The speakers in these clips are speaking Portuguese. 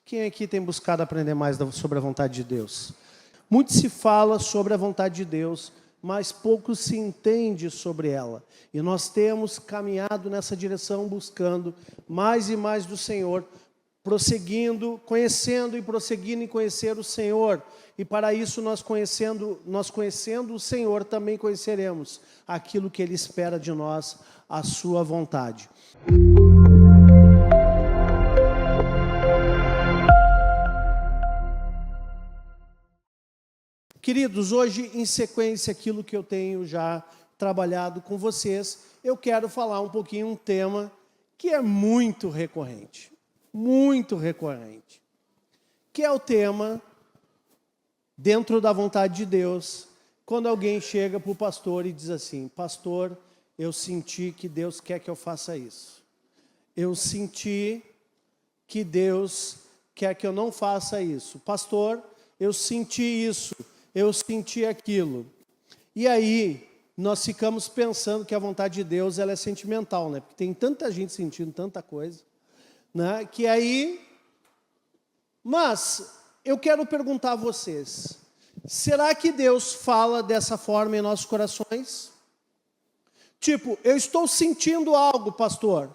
Quem aqui tem buscado aprender mais sobre a vontade de Deus? Muito se fala sobre a vontade de Deus, mas pouco se entende sobre ela. E nós temos caminhado nessa direção, buscando mais e mais do Senhor, prosseguindo, conhecendo e prosseguindo em conhecer o Senhor. E para isso, nós conhecendo o Senhor, também conheceremos aquilo que Ele espera de nós, a sua vontade. Queridos, hoje, em sequência àquilo que eu tenho já trabalhado com vocês, eu quero falar um pouquinho um tema que é muito recorrente, que é o tema, dentro da vontade de Deus, quando alguém chega para o pastor e diz assim: pastor, eu senti que Deus quer que eu faça isso. Eu senti que Deus quer que eu não faça isso. Pastor, eu senti isso. Eu senti aquilo. E aí, nós ficamos pensando que a vontade de Deus ela é sentimental, né? Porque tem tanta gente sentindo tanta coisa, né? Que aí... Mas, eu quero perguntar a vocês, será que Deus fala dessa forma em nossos corações? Tipo, eu estou sentindo algo, pastor.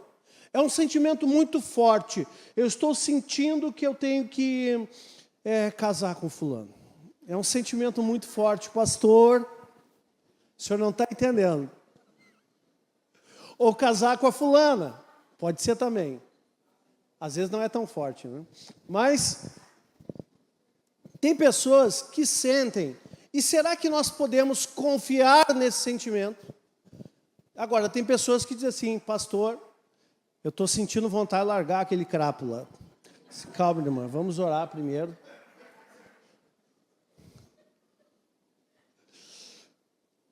É um sentimento muito forte. Eu estou sentindo que eu tenho que casar com fulano. É um sentimento muito forte, pastor. O senhor não está entendendo. Ou casar com a fulana. Pode ser também. Às vezes não é tão forte, né? Mas tem pessoas que sentem. E será que nós podemos confiar nesse sentimento? Agora, tem pessoas que dizem assim: pastor, eu estou sentindo vontade de largar aquele crápula. Calma, irmã, vamos orar primeiro.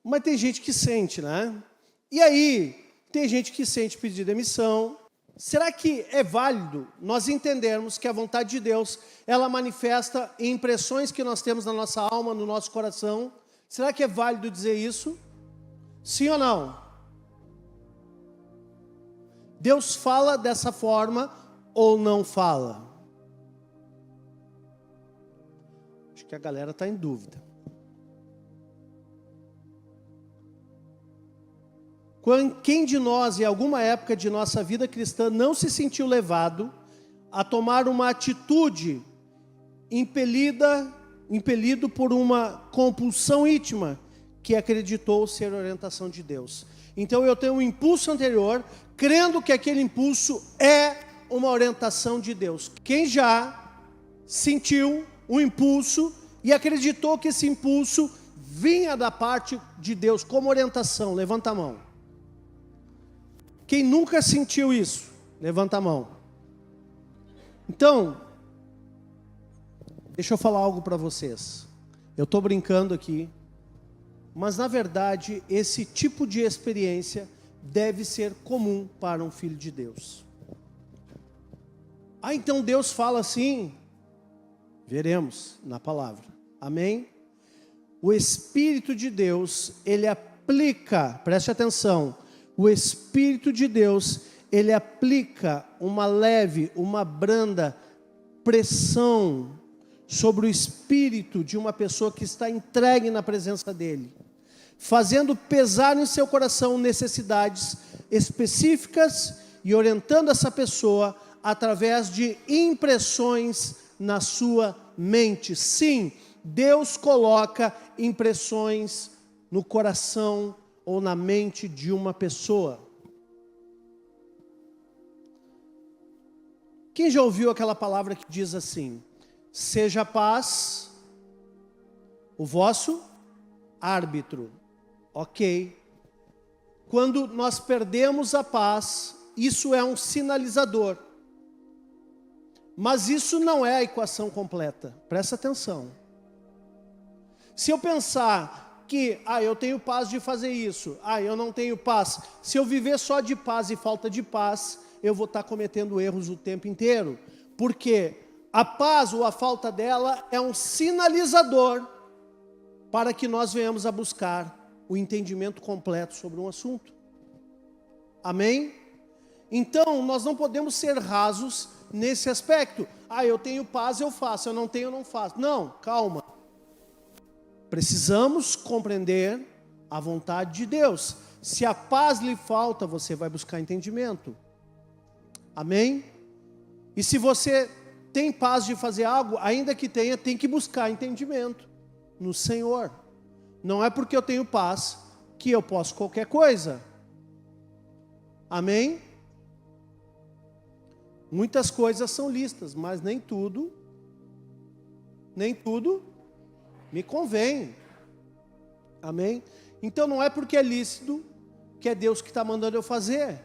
Mas tem gente que sente, né? E aí, tem gente que sente pedir demissão. Será que é válido nós entendermos que a vontade de Deus, ela manifesta em impressões que nós temos na nossa alma, no nosso coração? Será que é válido dizer isso? Sim ou não? Deus fala dessa forma ou não fala? Acho que a galera está em dúvida. Quem de nós, em alguma época de nossa vida cristã, não se sentiu levado a tomar uma atitude impelido por uma compulsão íntima que acreditou ser orientação de Deus? Então eu tenho um impulso anterior, crendo que aquele impulso é uma orientação de Deus. Quem já sentiu um impulso e acreditou que esse impulso vinha da parte de Deus como orientação? Levanta a mão. Quem nunca sentiu isso? Levanta a mão. Então, deixa eu falar algo para vocês. Eu estou brincando aqui, mas na verdade esse tipo de experiência deve ser comum para um filho de Deus. Ah, então Deus fala assim? Veremos na palavra. Amém? O Espírito de Deus, ele aplica, preste atenção, o Espírito de Deus, ele aplica uma leve, uma branda pressão sobre o espírito de uma pessoa que está entregue na presença dele, fazendo pesar em seu coração necessidades específicas e orientando essa pessoa através de impressões na sua mente. Sim, Deus coloca impressões no coração ou na mente de uma pessoa. Quem já ouviu aquela palavra que diz assim: seja a paz o vosso árbitro? Ok. Quando nós perdemos a paz, isso é um sinalizador. Mas isso não é a equação completa. Presta atenção. Se eu pensar que, eu tenho paz de fazer isso, eu não tenho paz. Se eu viver só de paz e falta de paz, eu vou estar cometendo erros o tempo inteiro. Porque a paz ou a falta dela é um sinalizador para que nós venhamos a buscar o entendimento completo sobre um assunto. Amém? Então, nós não podemos ser rasos nesse aspecto. eu tenho paz, eu faço, eu não tenho, eu não faço. Não, calma. Precisamos compreender a vontade de Deus. Se a paz lhe falta, você vai buscar entendimento. Amém? E se você tem paz de fazer algo, ainda que tenha, tem que buscar entendimento no Senhor. Não é porque eu tenho paz que eu posso qualquer coisa. Amém? Muitas coisas são lícitas, mas nem tudo me convém. Amém? Então não é porque é lícito que é Deus que está mandando eu fazer.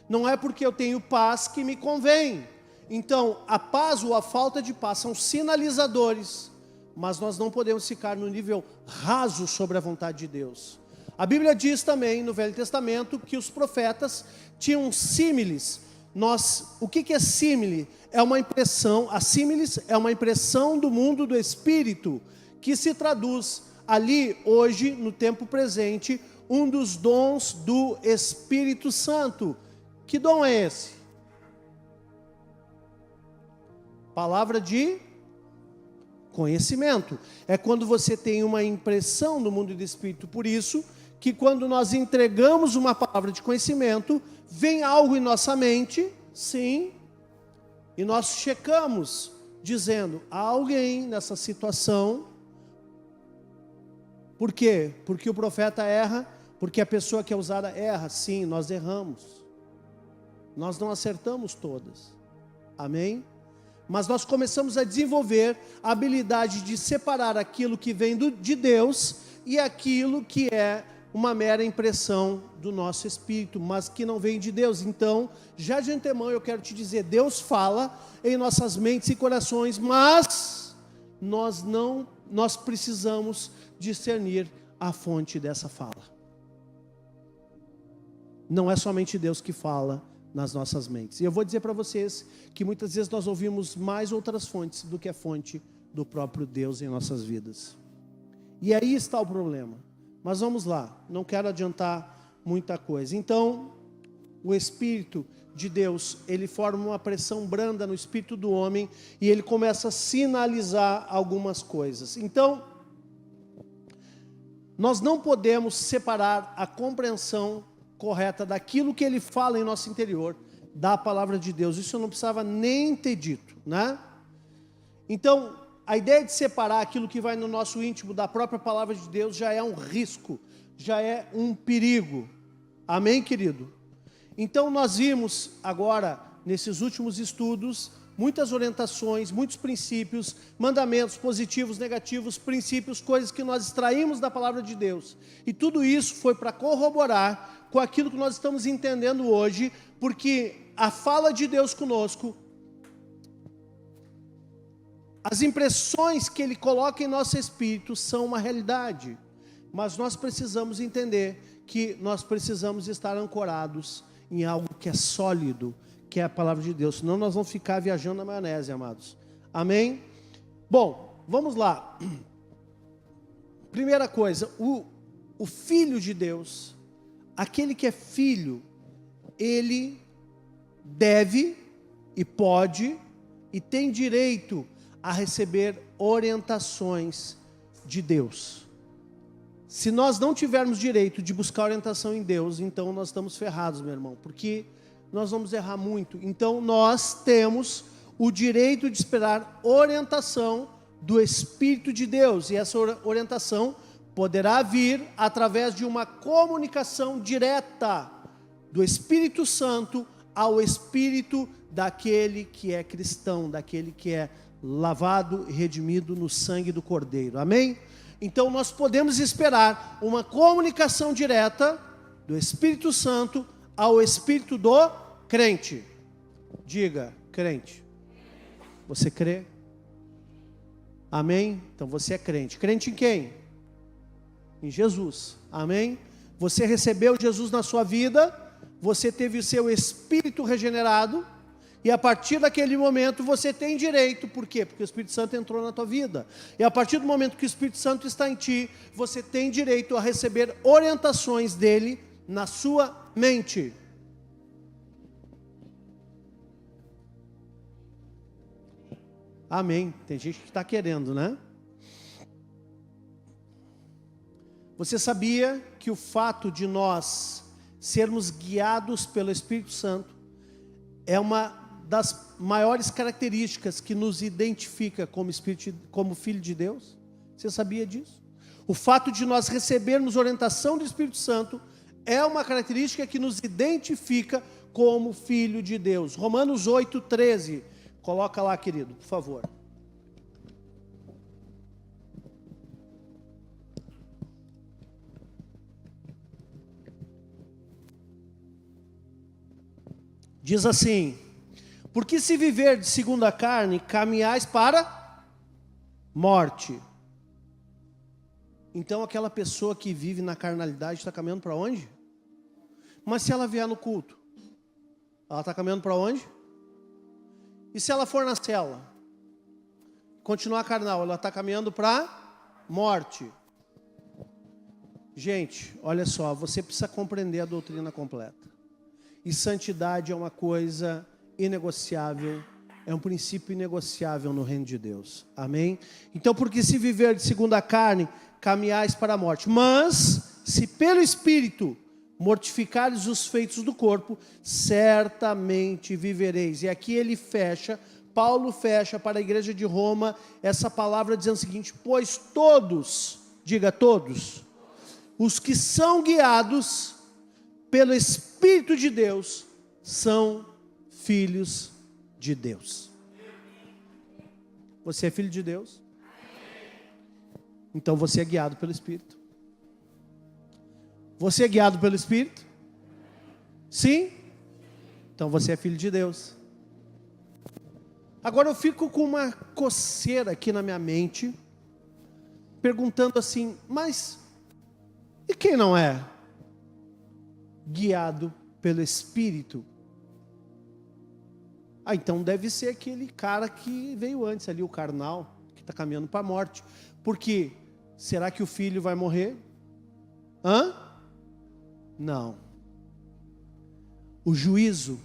Não é porque eu tenho paz que me convém. Então, a paz ou a falta de paz são sinalizadores, mas nós não podemos ficar no nível raso sobre a vontade de Deus. A Bíblia diz também, no Velho Testamento, que os profetas tinham símiles. O que é símile? É uma impressão, a símiles é uma impressão do mundo do Espírito, que se traduz ali, hoje, no tempo presente, um dos dons do Espírito Santo. Que dom é esse? Palavra de conhecimento. É quando você tem uma impressão do mundo do Espírito. Por isso que quando nós entregamos uma palavra de conhecimento, vem algo em nossa mente, sim, e nós checamos, dizendo, há alguém nessa situação. Por quê? Porque o profeta erra, porque a pessoa que é usada erra. Sim, nós erramos. Nós não acertamos todas. Amém? Mas nós começamos a desenvolver a habilidade de separar aquilo que vem de Deus e aquilo que é uma mera impressão do nosso espírito, mas que não vem de Deus. Então, já de antemão eu quero te dizer, Deus fala em nossas mentes e corações, mas nós precisamos discernir a fonte dessa fala. Não é somente Deus que fala nas nossas mentes. E eu vou dizer para vocês que muitas vezes nós ouvimos mais outras fontes do que a fonte do próprio Deus em nossas vidas. E aí está o problema. Mas vamos lá, não quero adiantar muita coisa. Então, o Espírito de Deus, ele forma uma pressão branda no espírito do homem e ele começa a sinalizar algumas coisas. Então, nós não podemos separar a compreensão correta daquilo que ele fala em nosso interior, da palavra de Deus. Isso eu não precisava nem ter dito, né? Então, a ideia de separar aquilo que vai no nosso íntimo da própria palavra de Deus já é um risco, já é um perigo. Amém, querido? Então, nós vimos agora, nesses últimos estudos, muitas orientações, muitos princípios, mandamentos positivos, negativos, princípios, coisas que nós extraímos da palavra de Deus. E tudo isso foi para corroborar com aquilo que nós estamos entendendo hoje, porque a fala de Deus conosco, as impressões que Ele coloca em nosso espírito são uma realidade, mas nós precisamos entender que nós precisamos estar ancorados em algo que é sólido, que é a palavra de Deus, senão nós vamos ficar viajando na maionese, amados. Amém? Bom, vamos lá. Primeira coisa, o Filho de Deus, aquele que é filho, ele deve e pode e tem direito a receber orientações de Deus. Se nós não tivermos direito de buscar orientação em Deus, então nós estamos ferrados, meu irmão, porque nós vamos errar muito. Então nós temos o direito de esperar orientação do Espírito de Deus, e essa orientação poderá vir através de uma comunicação direta do Espírito Santo ao Espírito daquele que é cristão, daquele que é lavado e redimido no sangue do Cordeiro. Amém? Então nós podemos esperar uma comunicação direta do Espírito Santo ao Espírito do crente. Diga, crente. Você crê? Amém? Então você é crente. Crente em quem? Em Jesus. Amém? Você recebeu Jesus na sua vida, você teve o seu espírito regenerado, e a partir daquele momento você tem direito. Por quê? Porque o Espírito Santo entrou na tua vida. E a partir do momento que o Espírito Santo está em ti, você tem direito a receber orientações dele na sua mente. Amém. Tem gente que está querendo, né? Você sabia que o fato de nós sermos guiados pelo Espírito Santo é uma das maiores características que nos identifica como filho de Deus? Você sabia disso? O fato de nós recebermos orientação do Espírito Santo é uma característica que nos identifica como filho de Deus. Romanos 8:13. Coloca lá, querido, por favor. Diz assim: porque se viver de segundo a carne, caminhais para morte. Então aquela pessoa que vive na carnalidade está caminhando para onde? Mas se ela vier no culto, ela está caminhando para onde? E se ela for na cela, continuar carnal, ela está caminhando para morte. Gente, olha só, você precisa compreender a doutrina completa. E santidade é uma coisa inegociável, é um princípio inegociável no reino de Deus. Amém? Então, porque se viver de segundo a carne, caminhais para a morte. Mas, se pelo Espírito mortificares os feitos do corpo, certamente vivereis. E aqui ele fecha, Paulo fecha para a igreja de Roma, essa palavra dizendo o seguinte: pois todos, diga todos, os que são guiados pelo Espírito de Deus, são filhos de Deus. Você é filho de Deus? Então você é guiado pelo Espírito. Você é guiado pelo Espírito? Sim? Então você é filho de Deus. Agora eu fico com uma coceira aqui na minha mente, perguntando assim, mas e quem não é guiado pelo Espírito? Então deve ser aquele cara que veio antes ali, o carnal, que está caminhando para a morte. Porque, será que o filho vai morrer? Não. O juízo,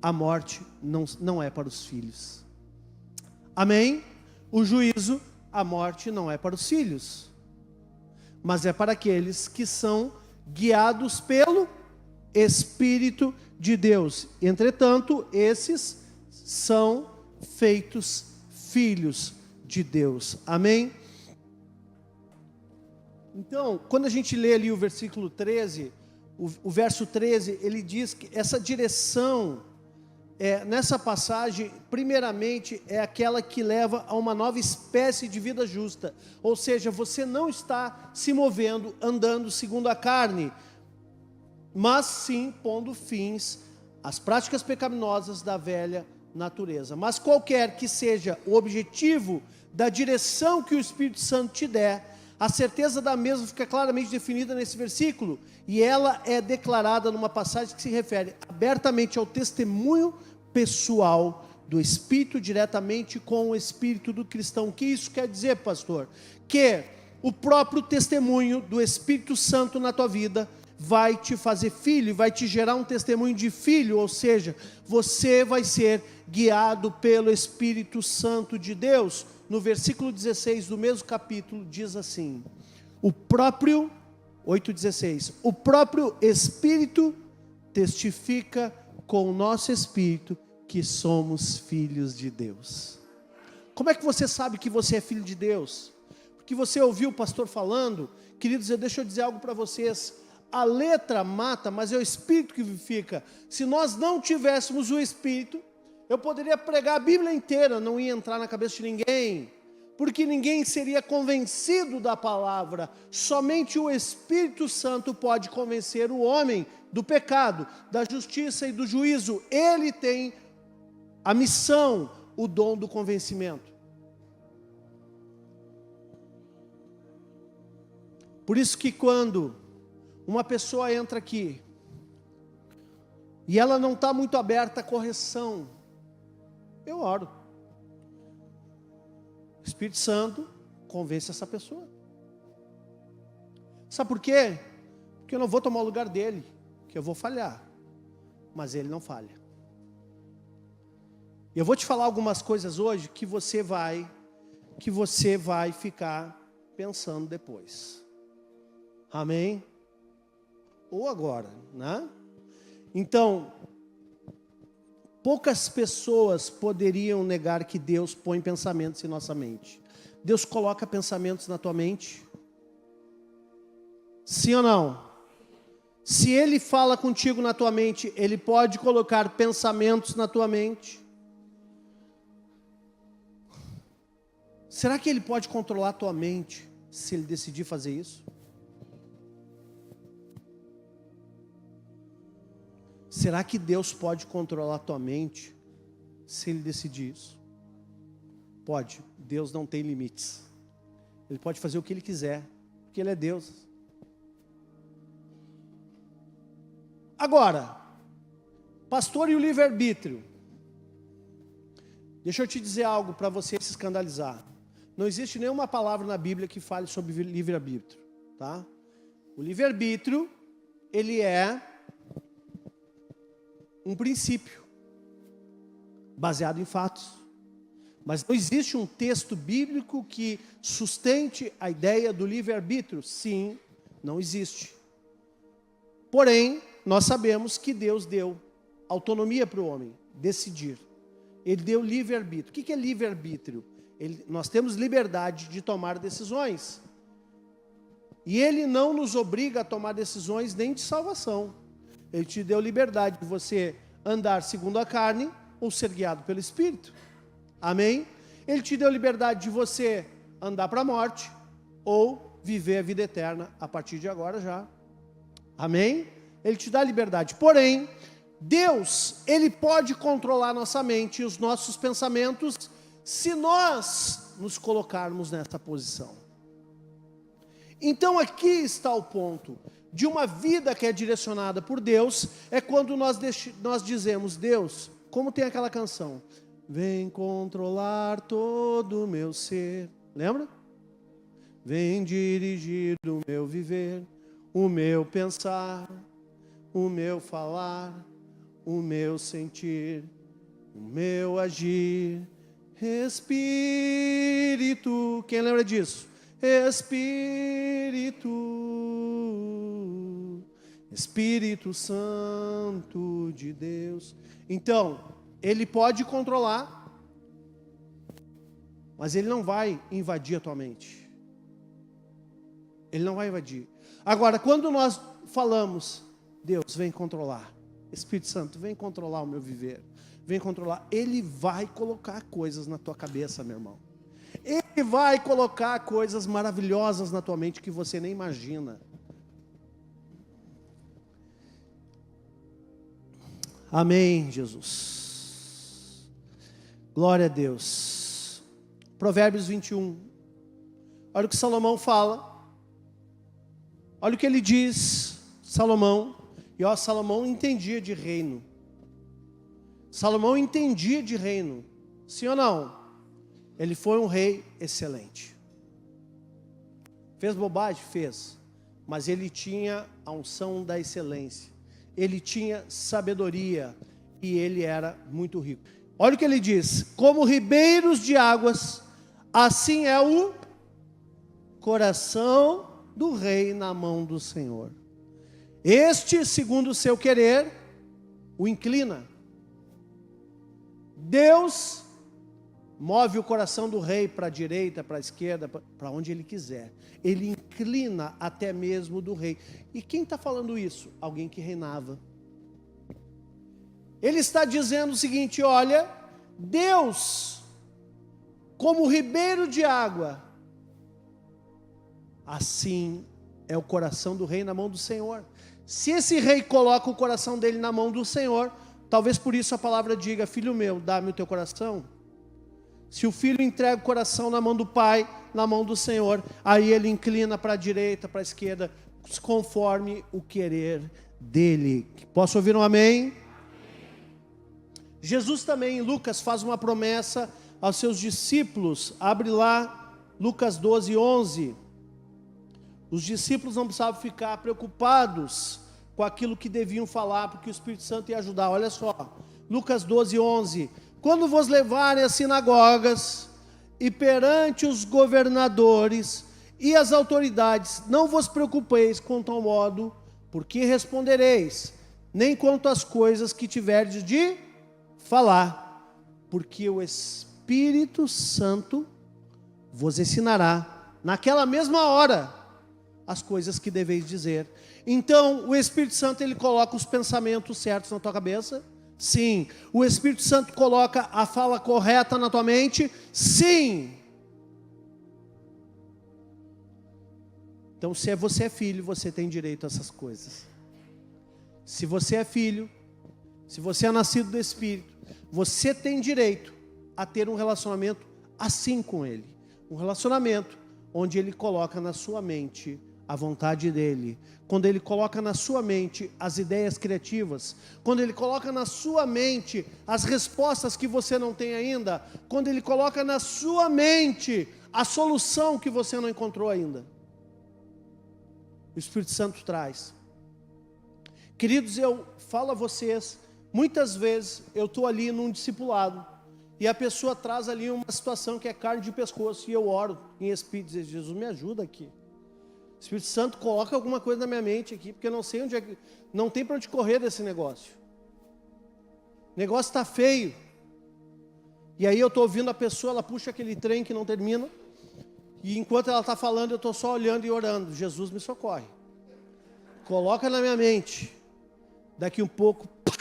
a morte, não é para os filhos. Amém? O juízo, a morte, não é para os filhos. Mas é para aqueles que são guiados pelo Espírito de Deus. Entretanto, esses são feitos filhos de Deus. Amém? Então, quando a gente lê ali o versículo 13, o verso 13, ele diz que essa direção, nessa passagem, primeiramente, é aquela que leva a uma nova espécie de vida justa. Ou seja, você não está se movendo, andando segundo a carne, mas sim pondo fins às práticas pecaminosas da velha natureza. Mas qualquer que seja o objetivo da direção que o Espírito Santo te der, a certeza da mesma fica claramente definida nesse versículo, e ela é declarada numa passagem que se refere abertamente ao testemunho pessoal do Espírito diretamente com o Espírito do cristão. O que isso quer dizer, pastor? Que o próprio testemunho do Espírito Santo na tua vida vai te fazer filho, vai te gerar um testemunho de filho, ou seja, você vai ser guiado pelo Espírito Santo de Deus. No versículo 16 do mesmo capítulo diz assim, 8,16, o próprio Espírito testifica com o nosso Espírito que somos filhos de Deus. Como é que você sabe que você é filho de Deus? Porque você ouviu o pastor falando. Queridos, deixa eu dizer algo para vocês. A letra mata, mas é o Espírito que vivifica. Se nós não tivéssemos o Espírito, eu poderia pregar a Bíblia inteira, não ia entrar na cabeça de ninguém, porque ninguém seria convencido da palavra. Somente o Espírito Santo pode convencer o homem do pecado, da justiça e do juízo. Ele tem a missão, o dom do convencimento. Por isso que quando uma pessoa entra aqui e ela não está muito aberta à correção, eu oro. O Espírito Santo convence essa pessoa. Sabe por quê? Porque eu não vou tomar o lugar dele, que eu vou falhar, mas ele não falha. Eu vou te falar algumas coisas hoje que você vai ficar pensando depois. Amém? Ou agora, né? Então, poucas pessoas poderiam negar que Deus põe pensamentos em nossa mente. Deus coloca pensamentos na tua mente? Sim ou não? Se Ele fala contigo na tua mente, Ele pode colocar pensamentos na tua mente? Será que Ele pode controlar a tua mente, se Ele decidir fazer isso? Será que Deus pode controlar a tua mente, se Ele decidir isso? Pode. Deus não tem limites. Ele pode fazer o que Ele quiser, porque Ele é Deus. Agora, pastor, e o livre-arbítrio? Deixa eu te dizer algo para você se escandalizar. Não existe nenhuma palavra na Bíblia que fale sobre livre-arbítrio, tá? O livre-arbítrio, ele é um princípio baseado em fatos. Mas não existe um texto bíblico que sustente a ideia do livre-arbítrio? Sim, não existe. Porém, nós sabemos que Deus deu autonomia para o homem decidir. Ele deu livre-arbítrio. O que é livre-arbítrio? Nós temos liberdade de tomar decisões. E Ele não nos obriga a tomar decisões nem de salvação. Ele te deu liberdade de você andar segundo a carne ou ser guiado pelo Espírito. Amém? Ele te deu liberdade de você andar para a morte ou viver a vida eterna a partir de agora já. Amém? Ele te dá liberdade. Porém, Deus, Ele pode controlar nossa mente e os nossos pensamentos se nós nos colocarmos nessa posição. Então aqui está o ponto de uma vida que é direcionada por Deus, é quando nós dizemos, Deus, como tem aquela canção, vem controlar todo o meu ser, lembra? Vem dirigir o meu viver, o meu pensar, o meu falar, o meu sentir, o meu agir, Espírito, quem lembra disso? Espírito Santo de Deus. Então, Ele pode controlar, mas Ele não vai invadir a tua mente. Ele não vai invadir. Agora, quando nós falamos, Deus, vem controlar. Espírito Santo, vem controlar o meu viver. Vem controlar. Ele vai colocar coisas na tua cabeça, meu irmão. Ele vai colocar coisas maravilhosas na tua mente que você nem imagina. Amém, Jesus. Glória a Deus. Provérbios 21. Olha o que Salomão fala. Olha o que ele diz, Salomão. E ó, Salomão entendia de reino. Salomão entendia de reino. Sim ou não? Ele foi um rei excelente. Fez bobagem? Fez. Mas ele tinha a unção da excelência. Ele tinha sabedoria. E ele era muito rico. Olha o que ele diz. Como ribeiros de águas, assim é o coração do rei na mão do Senhor. Este, segundo o seu querer, o inclina. Deus move o coração do rei para a direita, para a esquerda, para onde ele quiser. Ele inclina até mesmo do rei. E quem está falando isso? Alguém que reinava. Ele está dizendo o seguinte, olha, Deus, como ribeiro de água, assim é o coração do rei na mão do Senhor. Se esse rei coloca o coração dele na mão do Senhor, talvez por isso a palavra diga, filho meu, dá-me o teu coração. Se o filho entrega o coração na mão do pai, na mão do Senhor, aí ele inclina para a direita, para a esquerda, conforme o querer dele. Posso ouvir um amém? Jesus também, em Lucas, faz uma promessa aos seus discípulos. Abre lá, Lucas 12, 11. Os discípulos não precisavam ficar preocupados com aquilo que deviam falar, porque o Espírito Santo ia ajudar. Olha só, Lucas 12, 11. quando vos levarem às sinagogas e perante os governadores e as autoridades, não vos preocupeis quanto ao modo, porque respondereis, nem quanto às coisas que tiverdes de falar, porque o Espírito Santo vos ensinará, naquela mesma hora, as coisas que deveis dizer. Então, o Espírito Santo, ele coloca os pensamentos certos na tua cabeça? Sim. O Espírito Santo coloca a fala correta na tua mente? Sim. Então, se você é filho, você tem direito a essas coisas. Se você é filho, se você é nascido do Espírito, você tem direito a ter um relacionamento assim com Ele. Um relacionamento onde Ele coloca na sua mente a vontade dEle. Quando Ele coloca na sua mente as ideias criativas. Quando Ele coloca na sua mente as respostas que você não tem ainda. Quando Ele coloca na sua mente a solução que você não encontrou ainda. O Espírito Santo traz. Queridos, eu falo a vocês, muitas vezes eu estou ali num discipulado e a pessoa traz ali uma situação que é carne de pescoço e eu oro em espírito e digo, Jesus, me ajuda aqui. O Espírito Santo coloca alguma coisa na minha mente aqui, porque eu não sei onde é que, não tem para onde correr desse negócio. O negócio está feio. E aí eu estou ouvindo a pessoa, ela puxa aquele trem que não termina. E enquanto ela está falando, eu estou só olhando e orando. Jesus me socorre. Coloca na minha mente. Daqui um pouco, pá,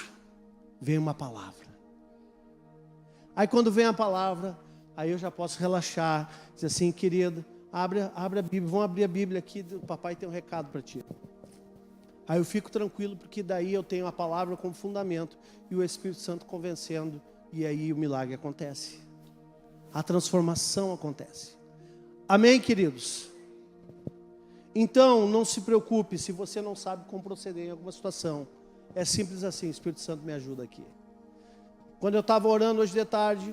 vem uma palavra. Aí quando vem a palavra, aí eu já posso relaxar. Dizer assim, querido, abre a Bíblia. Vamos abrir a Bíblia aqui, o papai tem um recado para ti. Aí eu fico tranquilo, porque daí eu tenho a palavra como fundamento. E o Espírito Santo convencendo. E aí o milagre acontece. A transformação acontece. Amém, queridos? Então, não se preocupe se você não sabe como proceder em alguma situação. É simples assim, o Espírito Santo me ajuda aqui. Quando eu estava orando hoje de tarde,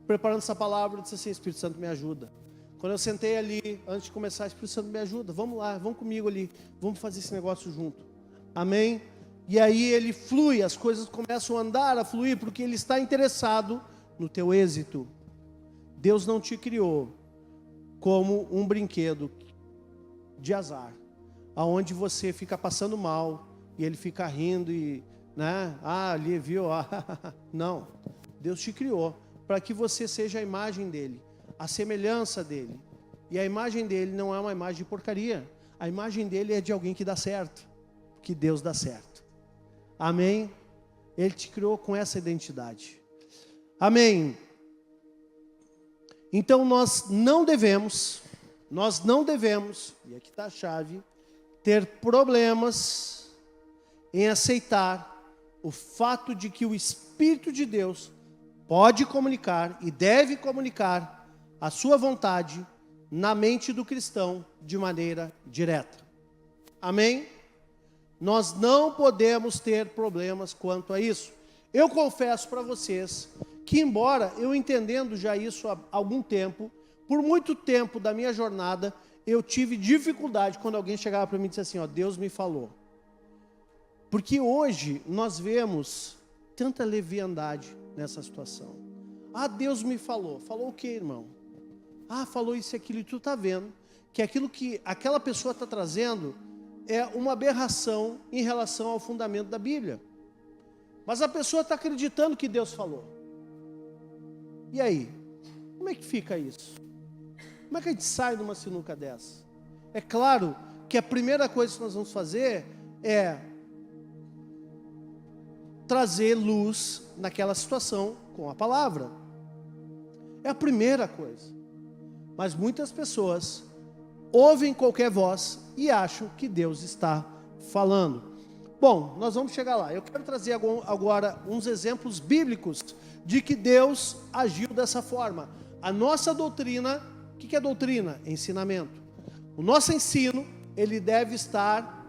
preparando essa palavra, eu disse assim, Espírito Santo me ajuda. Quando eu sentei ali, antes de começar, Espírito Santo me ajuda, vamos lá, vamos comigo ali, vamos fazer esse negócio junto. Amém? E aí ele flui, as coisas começam a andar, a fluir, porque ele está interessado no teu êxito. Deus não te criou como um brinquedo de azar, aonde você fica passando mal e ele fica rindo e, né? Ali viu? Não, Deus te criou para que você seja a imagem dele, a semelhança dele. E a imagem dele não é uma imagem de porcaria. A imagem dele é de alguém que dá certo, que Deus dá certo. Amém? Ele te criou com essa identidade. Amém? Então nós não devemos, e aqui está a chave, ter problemas em aceitar o fato de que o Espírito de Deus pode comunicar e deve comunicar a sua vontade na mente do cristão de maneira direta. Amém? Nós não podemos ter problemas quanto a isso. Eu confesso para vocês que, embora eu entendendo já isso há algum tempo, por muito tempo da minha jornada, eu tive dificuldade quando alguém chegava para mim e disse assim, ó, Deus me falou. Porque hoje nós vemos tanta leviandade nessa situação. Ah, Deus me falou. Falou o quê, irmão? Ah, falou isso e aquilo, e tu está vendo que aquilo que aquela pessoa está trazendo é uma aberração em relação ao fundamento da Bíblia. Mas a pessoa está acreditando que Deus falou. E aí? Como é que fica isso? Como é que a gente sai de uma sinuca dessa? É claro que a primeira coisa que nós vamos fazer é trazer luz naquela situação com a palavra. É a primeira coisa. Mas muitas pessoas ouvem qualquer voz e acham que Deus está falando. Bom, nós vamos chegar lá. Eu quero trazer agora uns exemplos bíblicos de que Deus agiu dessa forma. A nossa doutrina, o que é doutrina? Ensinamento. O nosso ensino, ele deve estar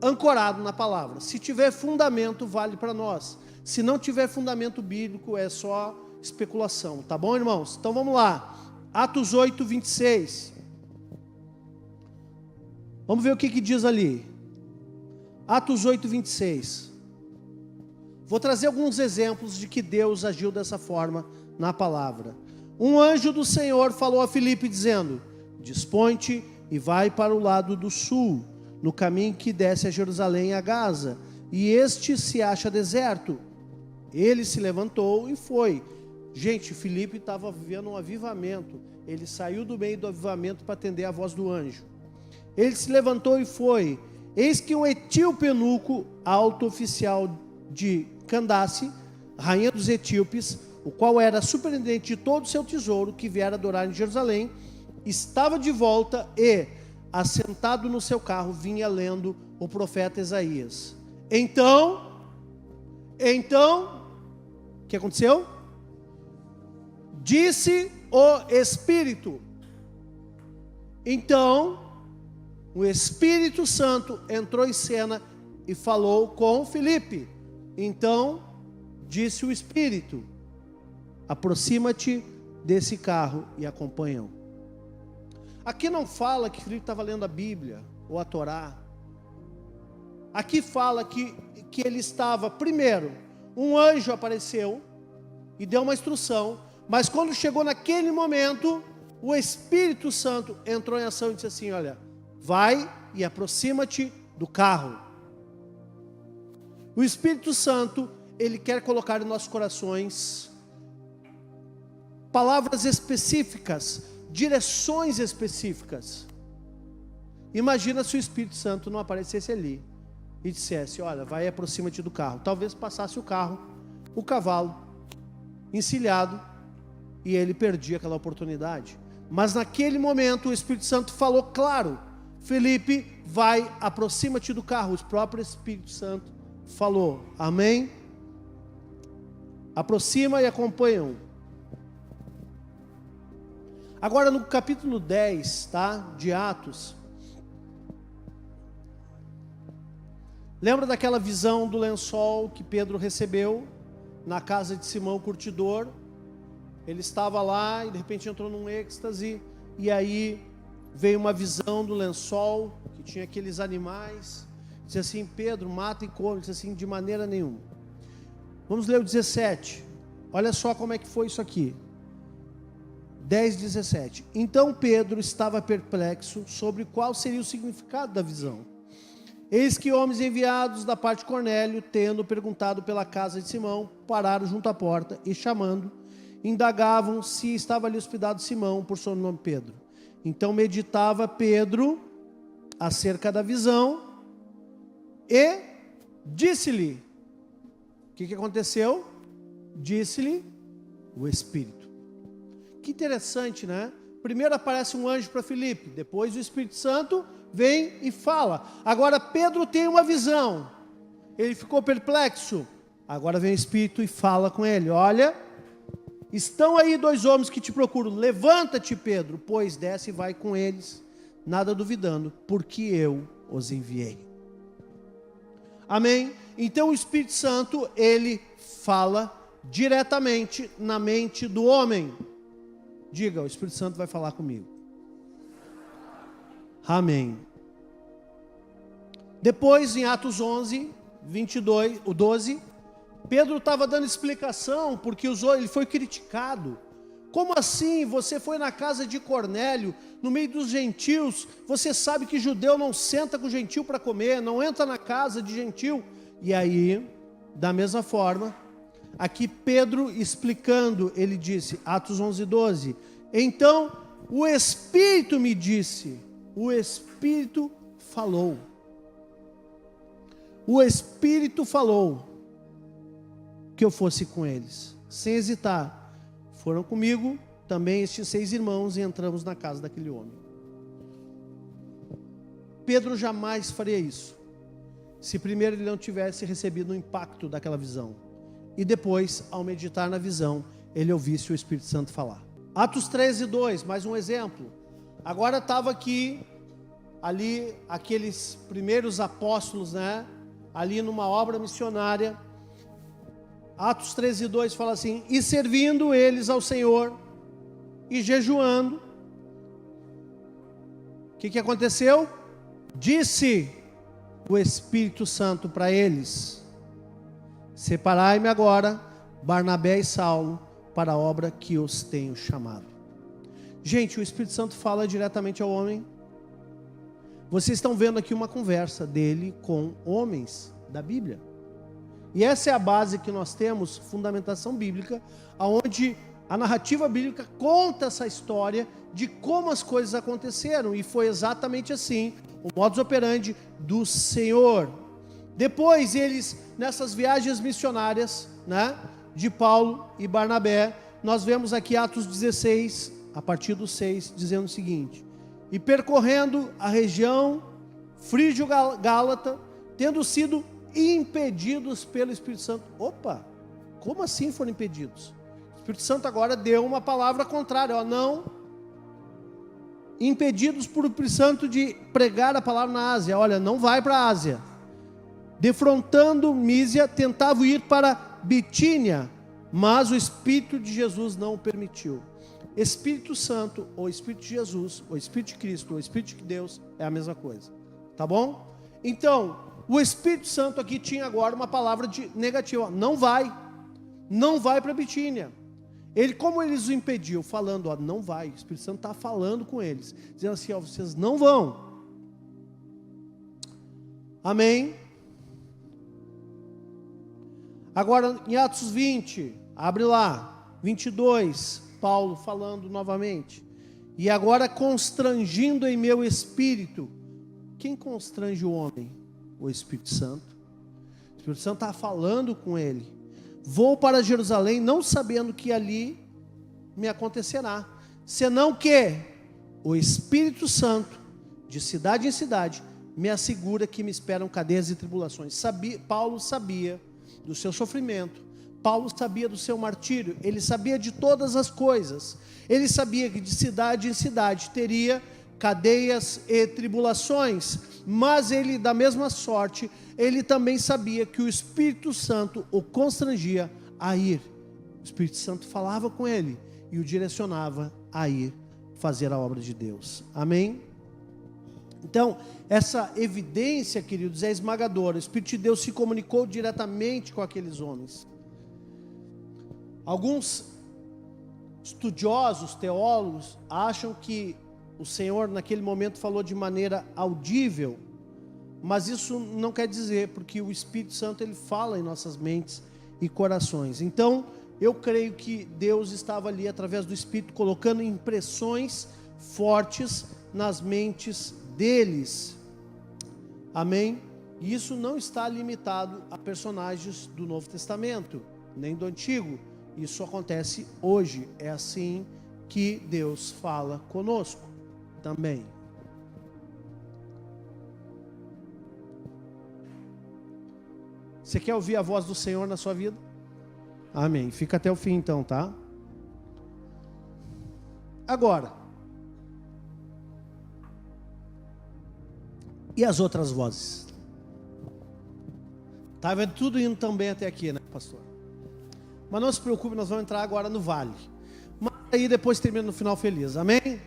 ancorado na palavra. Se tiver fundamento, vale para nós. Se não tiver fundamento bíblico, é só especulação. Tá bom, irmãos? Então vamos lá. Atos 8, 26. Vamos ver o que diz ali. Atos 8, 26. Vou trazer alguns exemplos de que Deus agiu dessa forma na palavra. Um anjo do Senhor falou a Filipe dizendo: dispõe-te e vai para o lado do sul, no caminho que desce a Jerusalém e a Gaza, e este se acha deserto. Ele se levantou e foi. Gente, Filipe estava vivendo um avivamento. Ele saiu do meio do avivamento para atender a voz do anjo. Ele se levantou e foi. Eis que um etíope eunuco, alto oficial de Candace, rainha dos etíopes, o qual era superintendente de todo o seu tesouro, que viera adorar em Jerusalém, estava de volta e, assentado no seu carro, vinha lendo o profeta Isaías. Então, o que aconteceu? Disse o Espírito. Então, o Espírito Santo entrou em cena e falou com Filipe. Então, disse o Espírito: aproxima-te desse carro e acompanha-o. Aqui não fala que Filipe estava lendo a Bíblia ou a Torá. Aqui fala que ele estava, primeiro, um anjo apareceu e deu uma instrução, mas quando chegou naquele momento, o Espírito Santo entrou em ação e disse assim: olha, vai e aproxima-te do carro. O Espírito Santo, ele quer colocar em nossos corações palavras específicas, direções específicas. Imagina se o Espírito Santo não aparecesse ali e dissesse: olha, vai e aproxima-te do carro. Talvez passasse o carro, o cavalo, encilhado, e ele perdia aquela oportunidade. Mas naquele momento o Espírito Santo falou claro: Filipe, vai, aproxima-te do carro. O próprio Espírito Santo falou, amém? Aproxima e acompanham. Agora no capítulo 10, tá, de Atos, lembra daquela visão do lençol que Pedro recebeu na casa de Simão o curtidor? Ele estava lá e de repente entrou num êxtase, e aí veio uma visão do lençol, que tinha aqueles animais. Disse assim: Pedro, mata e come. Disse assim: de maneira nenhuma. Vamos ler o 17. Olha só como é que foi isso aqui. 10:17. Então Pedro estava perplexo sobre qual seria o significado da visão. Eis que homens enviados da parte de Cornélio, tendo perguntado pela casa de Simão, pararam junto à porta e, chamando, indagavam se estava ali hospedado Simão, por seu nome Pedro. Então meditava Pedro acerca da visão e disse-lhe. O que aconteceu? Disse-lhe o Espírito. Que interessante, né? Primeiro aparece um anjo para Filipe, depois o Espírito Santo vem e fala. Agora Pedro tem uma visão, ele ficou perplexo. Agora vem o Espírito e fala com ele: olha, estão aí dois homens que te procuram, levanta-te, Pedro, pois desce e vai com eles, nada duvidando, porque eu os enviei. Amém? Então o Espírito Santo, ele fala diretamente na mente do homem. Diga: o Espírito Santo vai falar comigo. Amém. Depois, em Atos 11, 22, o 12, Pedro estava dando explicação, porque ele foi criticado. Como assim? Você foi na casa de Cornélio, no meio dos gentios, você sabe que judeu não senta com gentil para comer, não entra na casa de gentil. E aí, da mesma forma, aqui Pedro explicando, ele disse, Atos 11, 12, então o Espírito me disse, o Espírito falou. O Espírito falou que eu fosse com eles, sem hesitar. Foram comigo também estes 6 irmãos e entramos na casa daquele homem. Pedro jamais faria isso, se primeiro ele não tivesse recebido o impacto daquela visão, e depois, ao meditar na visão, ele ouvisse o Espírito Santo falar. Atos 13, 2, mais um exemplo. Agora estava aqui, ali, aqueles primeiros apóstolos, né? Ali numa obra missionária. Atos 13, 2 fala assim: e servindo eles ao Senhor, e jejuando, o que separai-me agora, Barnabé e Saulo, para a obra que os tenho chamado. Gente, o Espírito Santo fala diretamente ao homem. Vocês estão vendo aqui uma conversa dele com homens da Bíblia. E essa é a base que nós temos, fundamentação bíblica, onde a narrativa bíblica conta essa história de como as coisas aconteceram. E foi exatamente assim, o modus operandi do Senhor. Depois eles, nessas viagens missionárias, né, de Paulo e Barnabé, nós vemos aqui Atos 16, a partir do 6, dizendo o seguinte: e percorrendo a região frígio-gálata, tendo sido impedidos pelo Espírito Santo. Opa, como assim foram impedidos? O Espírito Santo agora deu uma palavra contrária, não impedidos por o Espírito Santo de pregar a palavra na Ásia. Olha, não vai para a Ásia. Defrontando Mísia, tentavam ir para Bitínia, mas o Espírito de Jesus não o permitiu. Espírito Santo, ou Espírito de Jesus, ou Espírito de Cristo, ou Espírito de Deus, é a mesma coisa, tá bom? Então, o Espírito Santo aqui tinha agora uma palavra negativa, não vai para Bitínia. Ele, como eles o impediu, falando, não vai, o Espírito Santo está falando com eles, dizendo assim, vocês não vão. Amém? Agora, em Atos 20, abre lá, 22, Paulo falando novamente. E agora constrangindo em meu espírito. Quem constrange o homem? O Espírito Santo. O Espírito Santo está falando com ele. Vou para Jerusalém, não sabendo que ali me acontecerá, senão que o Espírito Santo, de cidade em cidade, me assegura que me esperam cadeias e tribulações. Paulo sabia do seu sofrimento, Paulo sabia do seu martírio, ele sabia de todas as coisas, ele sabia que de cidade em cidade teria cadeias e tribulações, mas ele, da mesma sorte, ele também sabia que o Espírito Santo o constrangia a ir. O Espírito Santo falava com ele e o direcionava a ir fazer a obra de Deus. Amém? Então, essa evidência, queridos, é esmagadora. O Espírito de Deus se comunicou diretamente com aqueles homens. Alguns estudiosos, teólogos, acham que o Senhor naquele momento falou de maneira audível, mas isso não quer dizer, porque o Espírito Santo ele fala em nossas mentes e corações. Então, eu creio que Deus estava ali através do Espírito colocando impressões fortes nas mentes deles. Amém? E isso não está limitado a personagens do Novo Testamento, nem do Antigo. Isso acontece hoje. É assim que Deus fala conosco também. Você quer ouvir a voz do Senhor na sua vida? Amém. Fica até o fim então, tá? Agora, e as outras vozes? Tá vendo tudo indo também até aqui, né, pastor? Mas não se preocupe, nós vamos entrar agora no vale. Mas aí depois termina no final feliz, amém?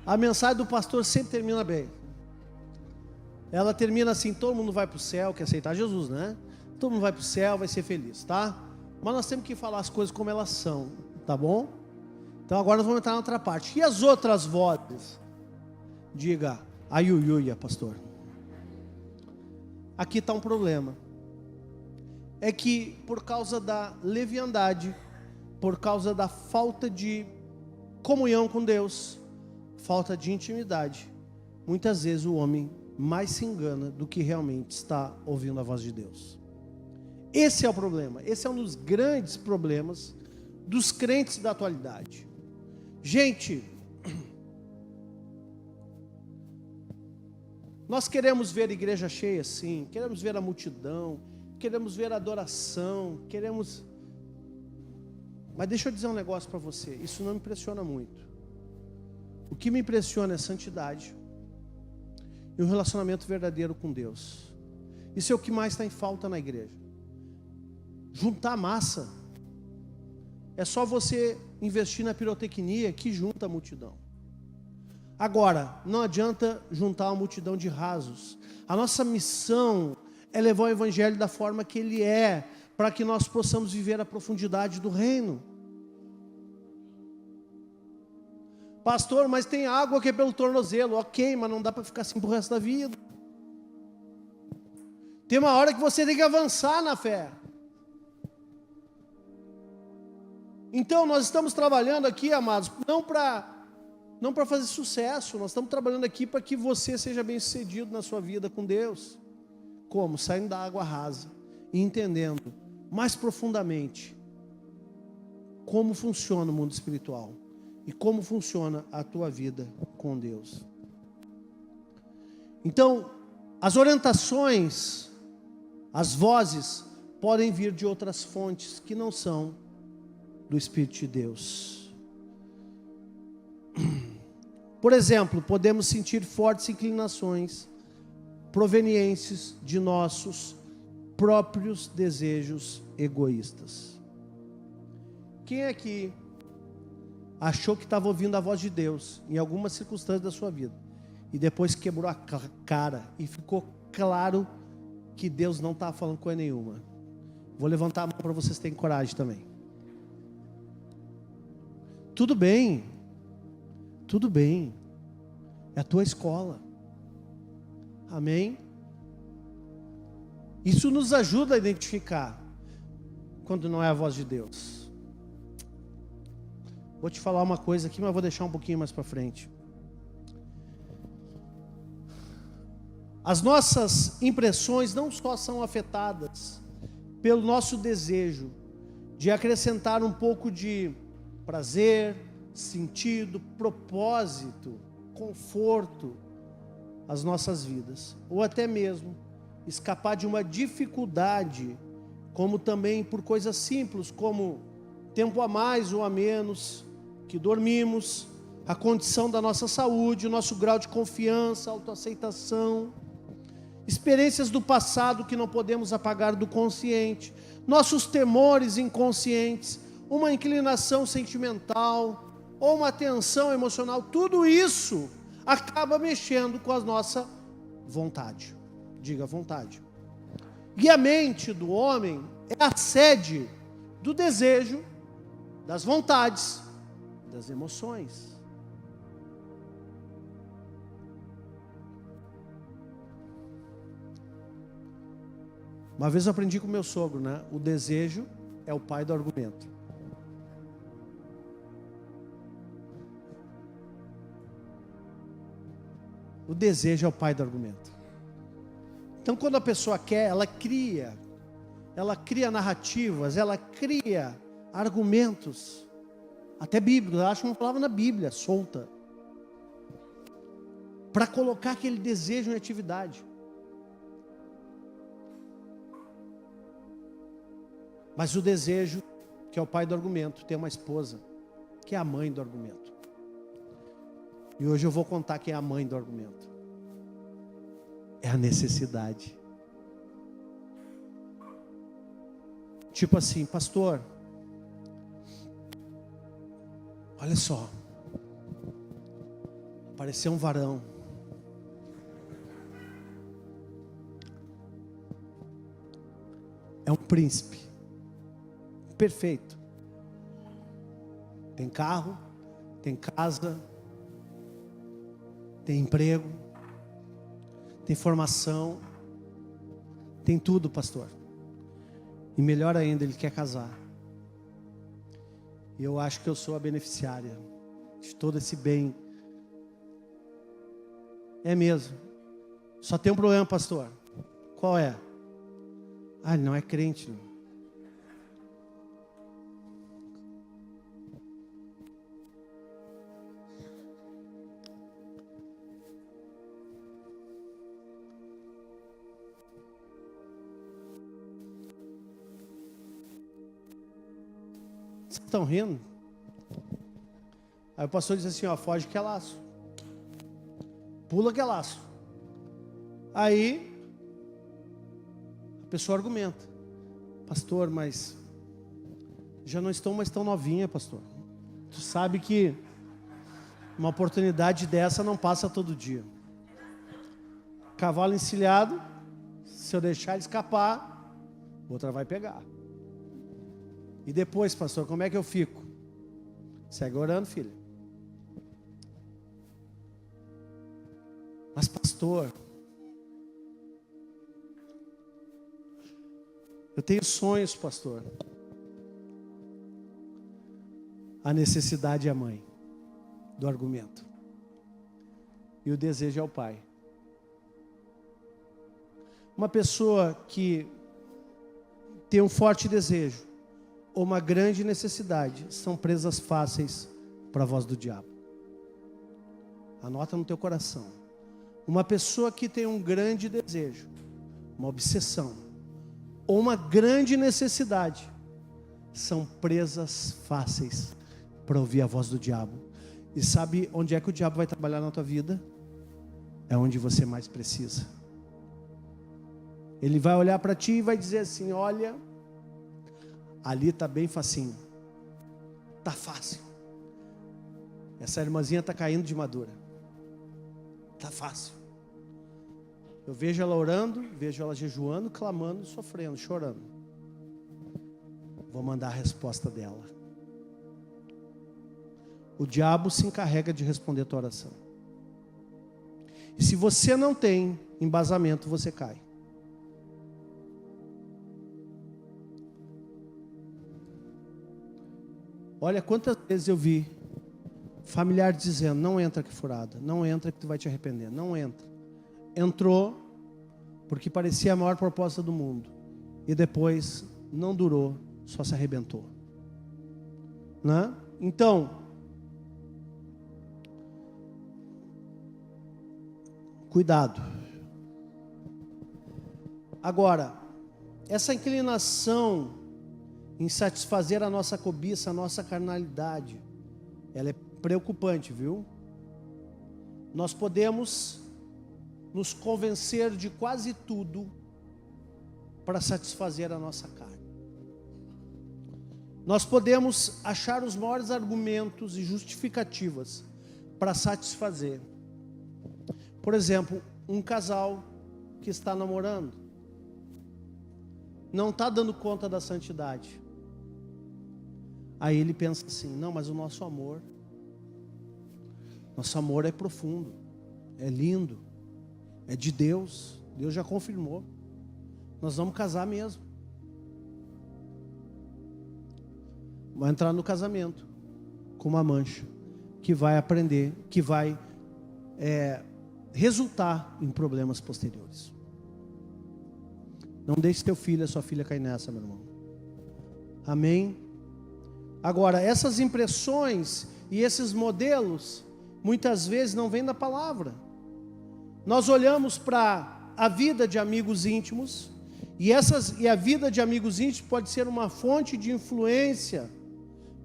A mensagem do pastor sempre termina bem. Ela termina assim, todo mundo vai para o céu, quer aceitar Jesus, né? Todo mundo vai para o céu, vai ser feliz, tá? Mas nós temos que falar as coisas como elas são, tá bom? Então agora nós vamos entrar na outra parte. E as outras vozes? Diga, aiuiuia, pastor. Aqui está um problema. É que por causa da leviandade, por causa da falta de comunhão com Deus, falta de intimidade, muitas vezes o homem mais se engana do que realmente está ouvindo a voz de Deus. Esse é o problema, esse é um dos grandes problemas dos crentes da atualidade. Gente, nós queremos ver a igreja cheia, sim, queremos ver a multidão, queremos ver a adoração, queremos... Mas deixa eu dizer um negócio para você, isso não me impressiona muito. O que me impressiona é a santidade e o relacionamento verdadeiro com Deus. Isso é o que mais está em falta na igreja. Juntar massa. É só você investir na pirotecnia que junta a multidão. Agora, não adianta juntar uma multidão de rasos. A nossa missão é levar o evangelho da forma que ele é, para que nós possamos viver a profundidade do reino. Pastor, mas tem água que é pelo tornozelo. Ok, mas não dá para ficar assim pro resto da vida. Tem uma hora que você tem que avançar na fé. Então nós estamos trabalhando aqui, amados, não para fazer sucesso. Nós estamos trabalhando aqui para que você seja bem-sucedido na sua vida com Deus. Como? Saindo da água rasa e entendendo mais profundamente como funciona o mundo espiritual e como funciona a tua vida com Deus. Então, as orientações, as vozes podem vir de outras fontes que não são do Espírito de Deus. Por exemplo, podemos sentir fortes inclinações provenientes de nossos próprios desejos egoístas. Quem aqui achou que estava ouvindo a voz de Deus em alguma circunstância da sua vida e depois quebrou a cara e ficou claro que Deus não estava falando coisa nenhuma? Vou levantar a mão para vocês terem coragem também. Tudo bem, é a tua escola, amém? Isso nos ajuda a identificar quando não é a voz de Deus. Vou te falar uma coisa aqui, mas vou deixar um pouquinho mais para frente. As nossas impressões não só são afetadas pelo nosso desejo de acrescentar um pouco de prazer, sentido, propósito, conforto às nossas vidas, ou até mesmo escapar de uma dificuldade, como também por coisas simples, como tempo a mais ou a menos que dormimos, a condição da nossa saúde, o nosso grau de confiança, autoaceitação, experiências do passado que não podemos apagar do consciente, nossos temores inconscientes, uma inclinação sentimental ou uma tensão emocional. Tudo isso acaba mexendo com a nossa vontade. Diga vontade. E a mente do homem é a sede do desejo, das vontades, das emoções. Uma vez eu aprendi com meu sogro, né? O desejo é o pai do argumento. O desejo é o pai do argumento. Então, quando a pessoa quer, ela cria narrativas, ela cria argumentos, até bíblicos. Ela acha uma palavra na Bíblia, solta, para colocar aquele desejo em atividade. Mas o desejo, que é o pai do argumento, tem uma esposa, que é a mãe do argumento. E hoje eu vou contar quem é a mãe do argumento. É a necessidade. Tipo assim, pastor, olha só, apareceu um varão. É um príncipe. Perfeito. Tem carro, tem casa, tem emprego, tem formação, tem tudo, pastor. E melhor ainda, ele quer casar. E eu acho que eu sou a beneficiária de todo esse bem. É mesmo. Só tem um problema, pastor. Qual é? Ah, ele não é crente, não. Vocês estão rindo? Aí o pastor diz assim, ó, foge que é laço. Pula que é laço. Aí a pessoa argumenta. Pastor, mas já não estão mais tão novinha, pastor. Tu sabe que uma oportunidade dessa não passa todo dia. Cavalo encilhado, se eu deixar ele escapar, outra vai pegar. E depois, pastor, como é que eu fico? Segue orando, filho. Mas, pastor, eu tenho sonhos, pastor. A necessidade é a mãe do argumento. E o desejo é o pai. Uma pessoa que tem um forte desejo ou uma grande necessidade são presas fáceis para a voz do diabo. Anota no teu coração. Uma pessoa que tem um grande desejo, uma obsessão ou uma grande necessidade são presas fáceis para ouvir a voz do diabo. E sabe onde é que o diabo vai trabalhar na tua vida? É onde você mais precisa. Ele vai olhar para ti e vai dizer assim: olha, ali está bem facinho, está fácil, essa irmãzinha está caindo de madura, está fácil. Eu vejo ela orando, vejo ela jejuando, clamando, sofrendo, chorando. Vou mandar a resposta dela. O diabo se encarrega de responder a tua oração. E se você não tem embasamento, você cai. Olha quantas vezes eu vi familiar dizendo: não entra que furada, não entra que tu vai te arrepender, não entra. Entrou porque parecia a maior proposta do mundo e depois não durou, só se arrebentou, né? Então, cuidado. Agora, essa inclinação em satisfazer a nossa cobiça, a nossa carnalidade, ela é preocupante, viu? Nós podemos nos convencer de quase tudo para satisfazer a nossa carne. Nós podemos achar os maiores argumentos e justificativas para satisfazer. Por exemplo, um casal que está namorando, não está dando conta da santidade. Aí ele pensa assim: não, mas o nosso amor é profundo, é lindo, é de Deus, Deus já confirmou, nós vamos casar mesmo. Vai entrar no casamento com uma mancha que vai aprender, que vai resultar em problemas posteriores. Não deixe teu filho, a sua filha cair nessa, meu irmão. Amém? Agora, essas impressões e esses modelos, muitas vezes não vêm da palavra. Nós olhamos para a vida de amigos íntimos, e a vida de amigos íntimos pode ser uma fonte de influência.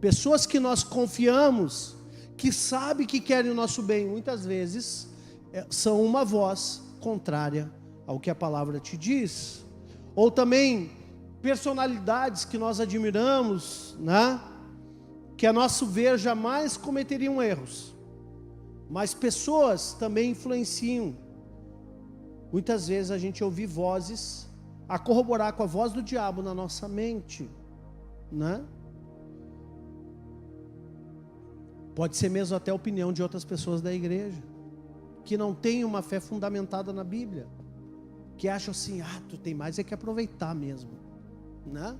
Pessoas que nós confiamos, que sabem que querem o nosso bem, muitas vezes são uma voz contrária ao que a palavra te diz. Ou também personalidades que nós admiramos, né? Que a nosso ver jamais cometeriam erros, mas pessoas também influenciam. Muitas vezes a gente ouve vozes a corroborar com a voz do diabo na nossa mente, né? Pode ser mesmo até a opinião de outras pessoas da igreja, que não têm uma fé fundamentada na Bíblia, que acham assim: tu tem mais é que aproveitar mesmo, né?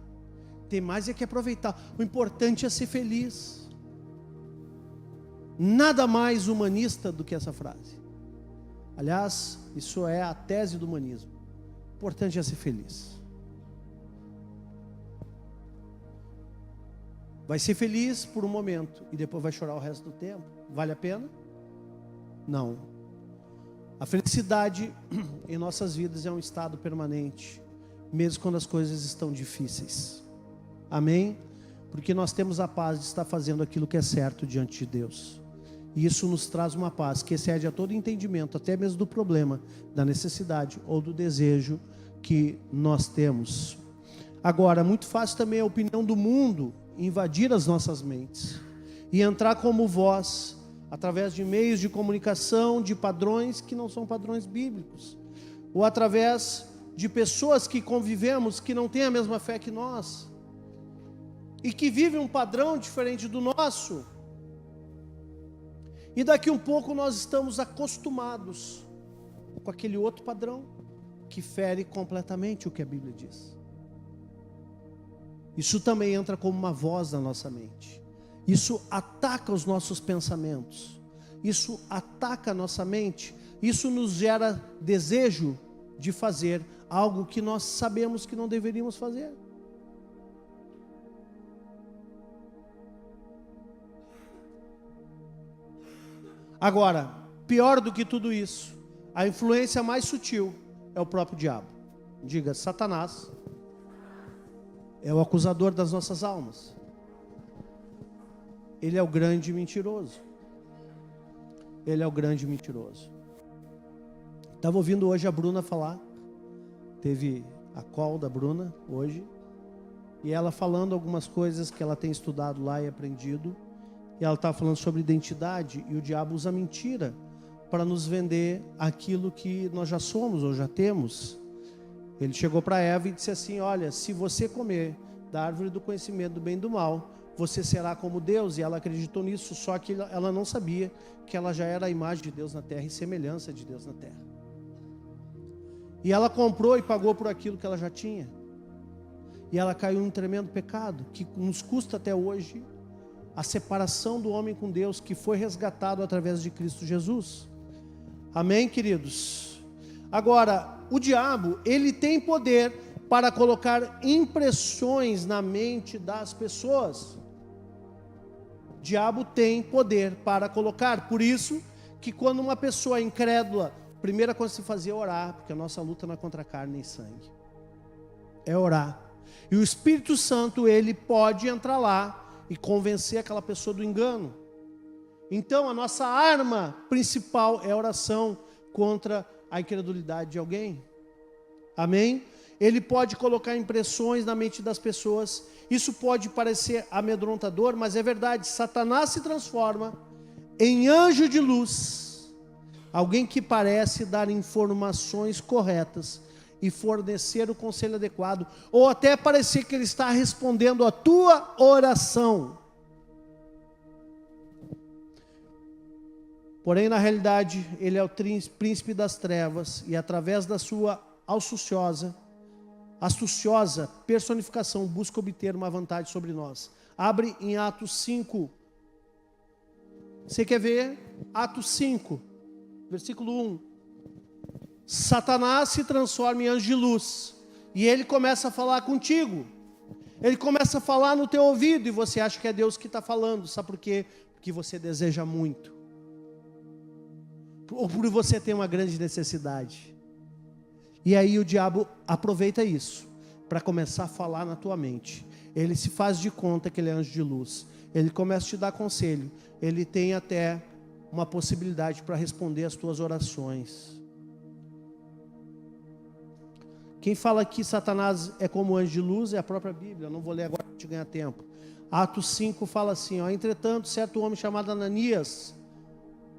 Tem mais é que aproveitar, o importante é ser feliz. Nada mais humanista do que essa frase. Aliás, isso é a tese do humanismo. O importante é ser feliz. Vai ser feliz por um momento e depois vai chorar o resto do tempo. Vale a pena? Não. A felicidade em nossas vidas é um estado permanente, mesmo quando as coisas estão difíceis. Amém? Porque nós temos a paz de estar fazendo aquilo que é certo diante de Deus. E isso nos traz uma paz que excede a todo entendimento, até mesmo do problema, da necessidade ou do desejo que nós temos. Agora, muito fácil também a opinião do mundo invadir as nossas mentes e entrar como voz, através de meios de comunicação, de padrões que não são padrões bíblicos, ou através de pessoas que convivemos que não têm a mesma fé que nós. e que vive um padrão diferente do nosso. E daqui um pouco nós estamos acostumados com aquele outro padrão que fere completamente o que a Bíblia diz. Isso também entra como uma voz na nossa mente. Isso ataca os nossos pensamentos. Isso ataca a nossa mente. Isso nos gera desejo de fazer algo que nós sabemos que não deveríamos fazer. Agora, pior do que tudo isso, a influência mais sutil é o próprio diabo. Diga, Satanás é o acusador das nossas almas. Ele é o grande mentiroso. Ele é o grande mentiroso. Estava ouvindo hoje a Bruna falar. Teve a call da Bruna hoje. E ela falando algumas coisas que ela tem estudado lá e aprendido. E ela estava falando sobre identidade. E o diabo usa mentira para nos vender aquilo que nós já somos ou já temos. Ele chegou para Eva e disse assim: olha, se você comer da árvore do conhecimento do bem e do mal, você será como Deus. E ela acreditou nisso, só que ela não sabia que ela já era a imagem de Deus na terra e semelhança de Deus na terra. E ela comprou e pagou por aquilo que ela já tinha. E ela caiu num tremendo pecado, que nos custa até hoje a separação do homem com Deus, que foi resgatado através de Cristo Jesus. Amém, queridos? Agora, o diabo, ele tem poder para colocar impressões na mente das pessoas. O diabo tem poder para colocar. Por isso que quando uma pessoa é incrédula, a primeira coisa que se fazia é orar, porque a nossa luta não é contra carne nem sangue. É orar. E o Espírito Santo, ele pode entrar lá e convencer aquela pessoa do engano. Então, a nossa arma principal é a oração contra a incredulidade de alguém. Amém? Ele pode colocar impressões na mente das pessoas. Isso pode parecer amedrontador, mas é verdade. Satanás se transforma em anjo de luz, alguém que parece dar informações corretas e fornecer o conselho adequado, ou até parecer que ele está respondendo a tua oração. Porém, na realidade, ele é o príncipe das trevas, e através da sua astuciosa personificação busca obter uma vantagem sobre nós. Abre em Atos 5. Você quer ver? Atos 5, versículo 1. Satanás se transforma em anjo de luz, e ele começa a falar contigo. Ele começa a falar no teu ouvido, e você acha que é Deus que está falando. Sabe por quê? Porque você deseja muito, ou por você ter uma grande necessidade. E aí o diabo aproveita isso para começar a falar na tua mente. Ele se faz de conta que ele é anjo de luz. Ele começa a te dar conselho. Ele tem até uma possibilidade para responder as tuas orações. Quem fala que Satanás é como anjo de luz é a própria Bíblia. Eu não vou ler agora para te ganhar tempo. Atos 5 fala assim, ó: entretanto, certo homem chamado Ananias,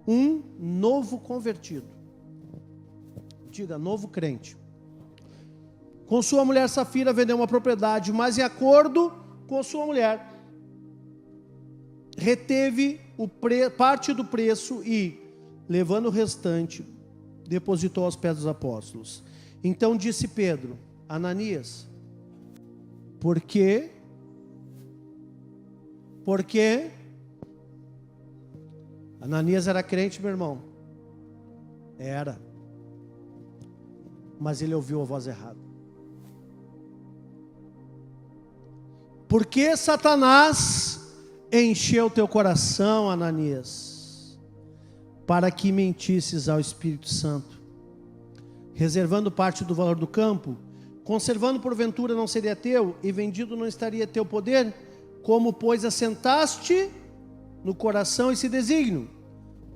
um novo convertido, diga, novo crente, com sua mulher Safira vendeu uma propriedade, mas em acordo com sua mulher, reteve parte do preço e, levando o restante, depositou aos pés dos apóstolos. Então disse Pedro: Ananias, por quê? Porque Ananias era crente, meu irmão. Era. Mas ele ouviu a voz errada. Por que Satanás encheu teu coração, Ananias? Para que mentisses ao Espírito Santo, reservando parte do valor do campo, conservando porventura não seria teu, e vendido não estaria teu poder? Como, pois, assentaste no coração esse desígnio?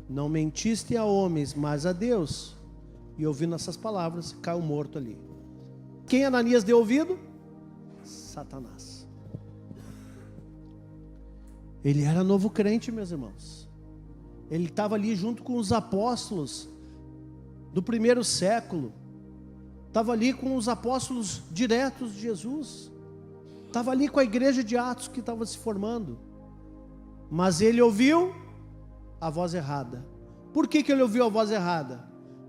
Não mentiste a homens, mas a Deus. E ouvindo essas palavras, caiu morto ali. Quem Ananias deu ouvido? Satanás. Ele era novo crente, meus irmãos. Ele estava ali junto com os apóstolos do primeiro século. Estava ali com os apóstolos diretos de Jesus. Estava ali com a igreja de Atos que estava se formando. Mas ele ouviu a voz errada. Por que ele ouviu a voz errada?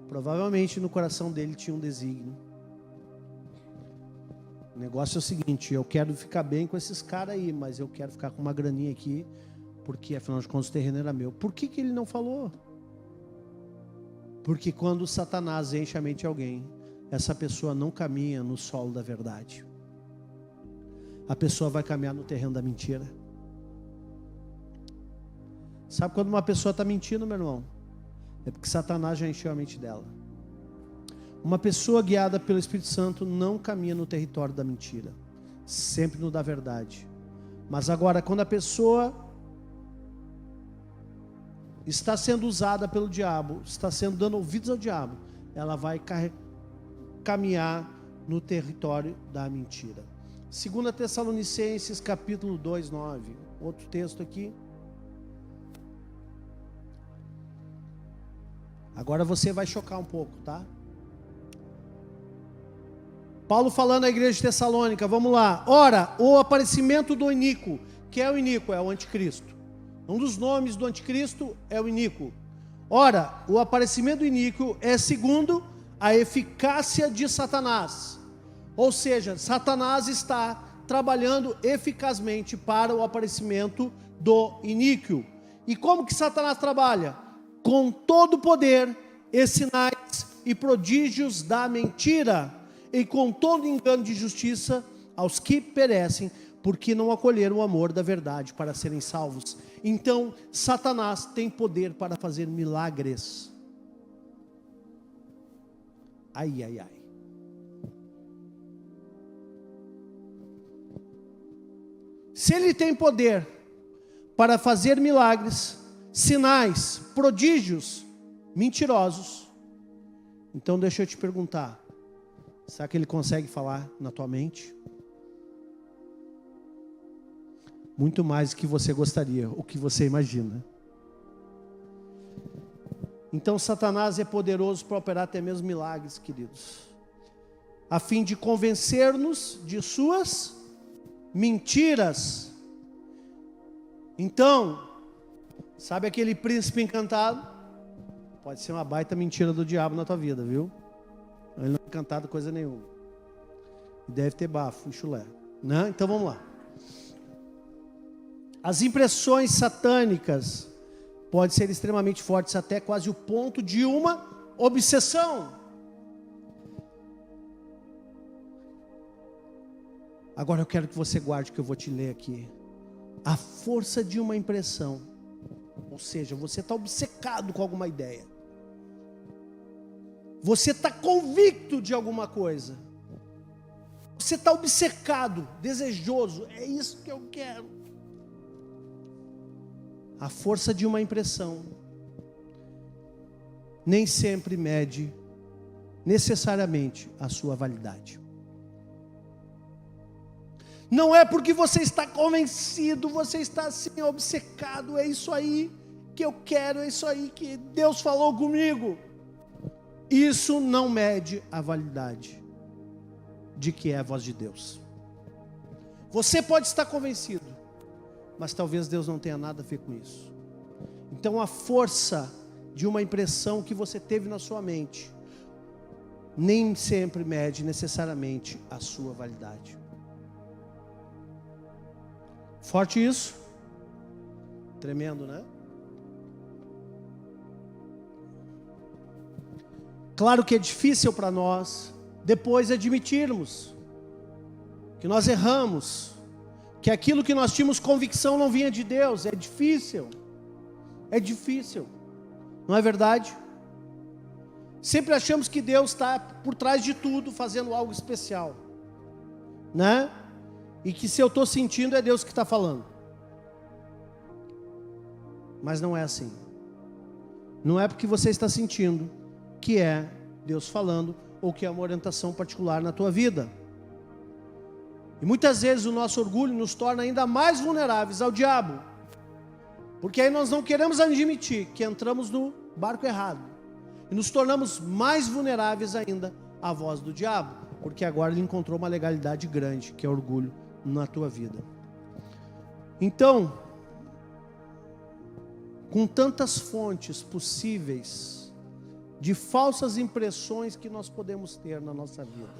Provavelmente no coração dele tinha um desígnio. O negócio é o seguinte: eu quero ficar bem com esses caras aí, mas eu quero ficar com uma graninha aqui, porque afinal de contas o terreno era meu. Por que ele não falou? Porque quando Satanás enche a mente de alguém, essa pessoa não caminha no solo da verdade. A pessoa vai caminhar no terreno da mentira. Sabe quando uma pessoa está mentindo, meu irmão? É porque Satanás já encheu a mente dela. Uma pessoa guiada pelo Espírito Santo não caminha no território da mentira, sempre no da verdade. Mas agora, quando a pessoa está sendo usada pelo diabo, está sendo dando ouvidos ao diabo, ela vai caminhar no território da mentira. 2 Tessalonicenses capítulo 2, 9, outro texto aqui. Agora você vai chocar um pouco, tá? Paulo falando à igreja de Tessalônica, vamos lá. Ora, o aparecimento do iníquo, que é o iníquo? É o anticristo. Um dos nomes do anticristo é o iníquo. Ora, o aparecimento do iníquo é segundo a eficácia de Satanás. Ou seja, Satanás está trabalhando eficazmente para o aparecimento do iníquo. E como que Satanás trabalha? Com todo o poder e sinais e prodígios da mentira, e com todo engano de justiça aos que perecem, porque não acolheram o amor da verdade para serem salvos. Então, Satanás tem poder para fazer milagres. Ai, ai, ai. Se ele tem poder para fazer milagres, sinais, prodígios, mentirosos, então deixa eu te perguntar, será que ele consegue falar na tua mente? Muito mais do que você gostaria, o que você imagina. Então Satanás é poderoso para operar até mesmo milagres, queridos, a fim de convencer-nos de suas mentiras. Então, sabe aquele príncipe encantado? Pode ser uma baita mentira do diabo na tua vida, viu? Ele não é encantado coisa nenhuma. Deve ter bafo e chulé, né? Então vamos lá. As impressões satânicas podem ser extremamente fortes, até quase o ponto de uma obsessão. Agora eu quero que você guarde o que eu vou te ler aqui. A força de uma impressão, ou seja, você está obcecado com alguma ideia, você está convicto de alguma coisa, você está obcecado, desejoso, é isso que eu quero. A força de uma impressão nem sempre mede necessariamente a sua validade. Não é porque você está convencido, você está assim obcecado, é isso aí que eu quero, é isso aí que Deus falou comigo. Isso não mede a validade de que é a voz de Deus. Você pode estar convencido, mas talvez Deus não tenha nada a ver com isso. Então a força de uma impressão que você teve na sua mente nem sempre mede necessariamente a sua validade. Forte isso? Tremendo, né? Claro que é difícil para nós depois admitirmos que nós erramos, que aquilo que nós tínhamos convicção não vinha de Deus. É difícil, não é verdade? Sempre achamos que Deus está por trás de tudo, fazendo algo especial, né? E que se eu estou sentindo é Deus que está falando. Mas não é assim. Não é porque você está sentindo que é Deus falando, ou que é uma orientação particular na tua vida. E muitas vezes o nosso orgulho nos torna ainda mais vulneráveis ao diabo, porque aí nós não queremos admitir que entramos no barco errado, e nos tornamos mais vulneráveis ainda à voz do diabo, porque agora ele encontrou uma legalidade grande, que é orgulho, na tua vida. Então, com tantas fontes possíveis de falsas impressões que nós podemos ter na nossa vida,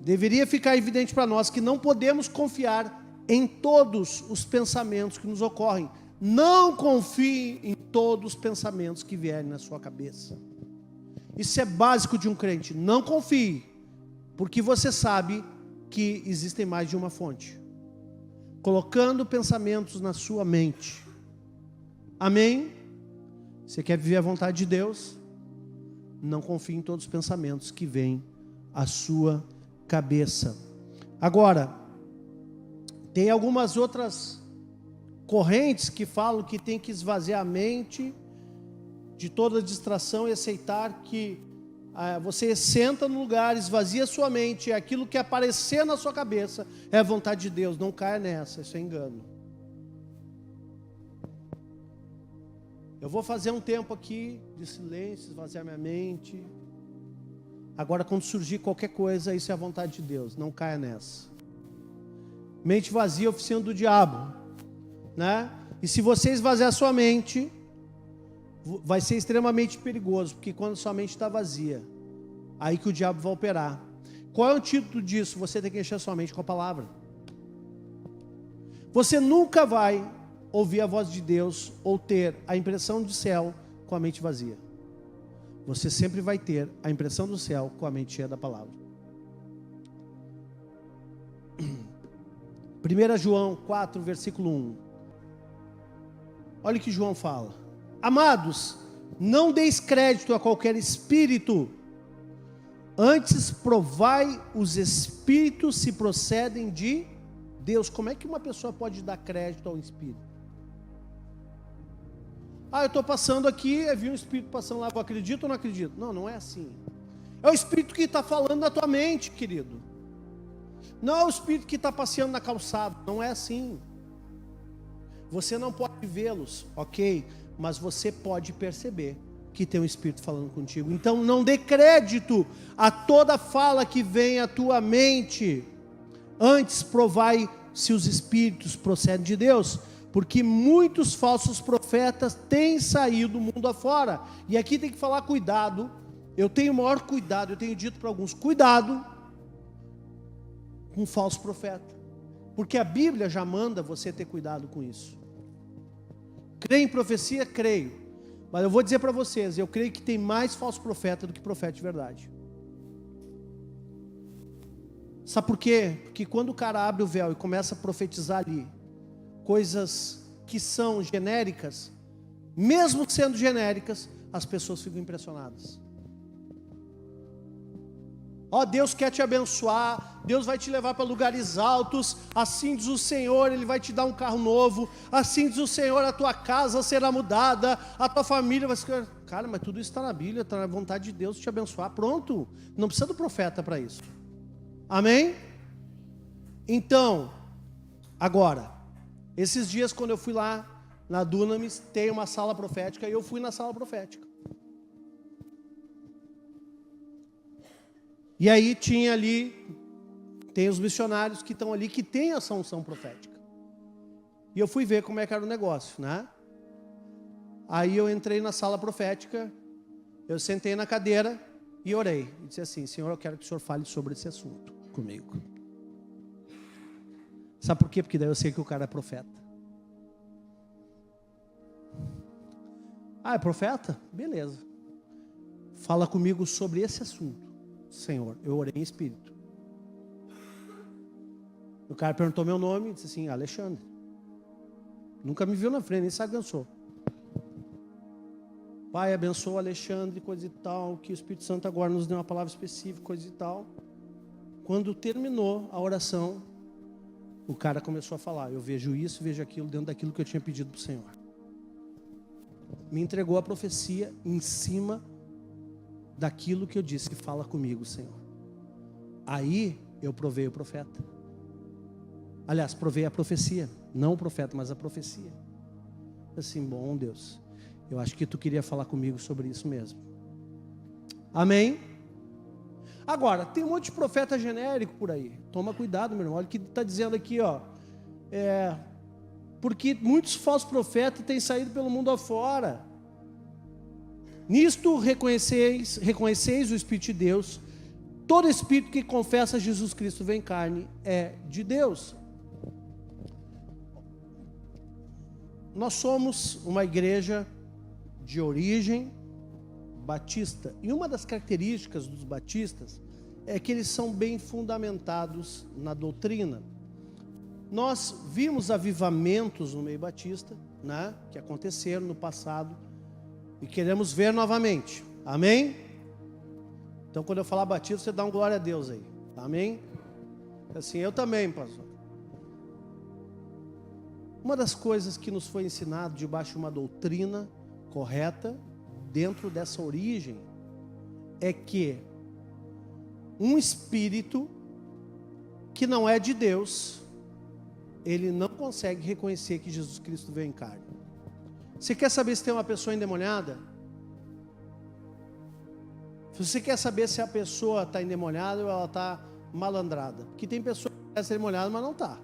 deveria ficar evidente para nós que não podemos confiar em todos os pensamentos que nos ocorrem. Não confie em todos os pensamentos que vierem na sua cabeça. Isso é básico de um crente. Não confie, porque você sabe que existem mais de uma fonte colocando pensamentos na sua mente. Amém? Você quer viver a vontade de Deus? Não confie em todos os pensamentos que vêm à sua cabeça. Agora, tem algumas outras correntes que falam que tem que esvaziar a mente de toda distração e aceitar que você senta no lugar, esvazia sua mente, e aquilo que aparecer na sua cabeça é a vontade de Deus. Não caia nessa, isso é engano. Eu vou fazer um tempo aqui de silêncio, esvaziar minha mente. Agora, quando surgir qualquer coisa, isso é a vontade de Deus. Não caia nessa. Mente vazia, oficina do diabo, né? E se você esvaziar a sua mente, vai ser extremamente perigoso, porque quando sua mente está vazia, aí que o diabo vai operar. Qual é o antídoto disso? Você tem que encher a sua mente com a palavra. Você nunca vai ouvir a voz de Deus ou ter a impressão do céu com a mente vazia. Você sempre vai ter a impressão do céu com a mente cheia da palavra. 1 João 4, versículo 1. Olha o que João fala. Amados, não deis crédito a qualquer espírito, antes provai os espíritos se procedem de Deus. Como é que uma pessoa pode dar crédito ao espírito? Eu estou passando aqui, eu vi um espírito passando lá, eu acredito ou não acredito? Não, não é assim. É o espírito que está falando na tua mente, querido. Não é o espírito que está passeando na calçada, não é assim. Você não pode vê-los, ok? Mas você pode perceber que tem um espírito falando contigo. Então não dê crédito a toda fala que vem à tua mente. Antes provai se os espíritos procedem de Deus, porque muitos falsos profetas têm saído do mundo afora. E aqui tem que falar cuidado. Eu tenho o maior cuidado, eu tenho dito para alguns, cuidado com falso profeta, porque a Bíblia já manda você ter cuidado com isso. Creio em profecia? Creio. Mas eu vou dizer para vocês, eu creio que tem mais falso profeta do que profeta de verdade. Sabe por quê? Porque quando o cara abre o véu e começa a profetizar ali coisas que são genéricas, mesmo sendo genéricas, as pessoas ficam impressionadas. Deus quer te abençoar, Deus vai te levar para lugares altos, assim diz o Senhor, Ele vai te dar um carro novo, assim diz o Senhor, a tua casa será mudada, a tua família vai ser... Cara, mas tudo isso está na Bíblia, está na vontade de Deus te abençoar, pronto, não precisa do profeta para isso. Amém? Então, agora, esses dias quando eu fui lá na Dunamis, tem uma sala profética, e eu fui na sala profética. E aí tinha ali, tem os missionários que estão ali, que tem essa unção profética. E eu fui ver como é que era o negócio, né? Aí eu entrei na sala profética, eu sentei na cadeira e orei. E disse assim, Senhor, eu quero que o Senhor fale sobre esse assunto comigo. Sabe por quê? Porque daí eu sei que o cara é profeta. É profeta? Beleza. Fala comigo sobre esse assunto. Senhor, eu orei em espírito. O cara perguntou meu nome e disse assim, Alexandre. Nunca me viu na frente, nem sabe quem eu sou. Pai, abençoa Alexandre, coisa e tal, que o Espírito Santo agora nos deu uma palavra específica, coisa e tal. Quando terminou a oração, o cara começou a falar, eu vejo isso, vejo aquilo, dentro daquilo que eu tinha pedido para o Senhor. Me entregou a profecia em cima daquilo que eu disse, fala comigo, Senhor. Aí eu provei o profeta. Aliás, provei a profecia, não o profeta, mas a profecia. Assim, bom Deus, eu acho que tu queria falar comigo sobre isso mesmo. Amém? Agora, tem um monte de profeta genérico por aí. Toma cuidado, meu irmão. Olha o que está dizendo aqui, ó. Porque muitos falsos profetas têm saído pelo mundo afora. Nisto reconheceis o Espírito de Deus. Todo Espírito que confessa Jesus Cristo vem em carne é de Deus. Nós somos uma igreja de origem batista. E uma das características dos batistas é que eles são bem fundamentados na doutrina. Nós vimos avivamentos no meio batista, né, que aconteceram no passado e queremos ver novamente. Amém? Então, quando eu falar batista, você dá um glória a Deus aí. Amém? Assim, eu também, pastor. Uma das coisas que nos foi ensinado debaixo de uma doutrina correta, dentro dessa origem, é que um espírito que não é de Deus, ele não consegue reconhecer que Jesus Cristo veio em carne. Você quer saber se tem uma pessoa endemoniada? Se você quer saber se a pessoa está endemoniada ou ela está malandrada, porque tem pessoa que quer ser endemoniada, mas não está.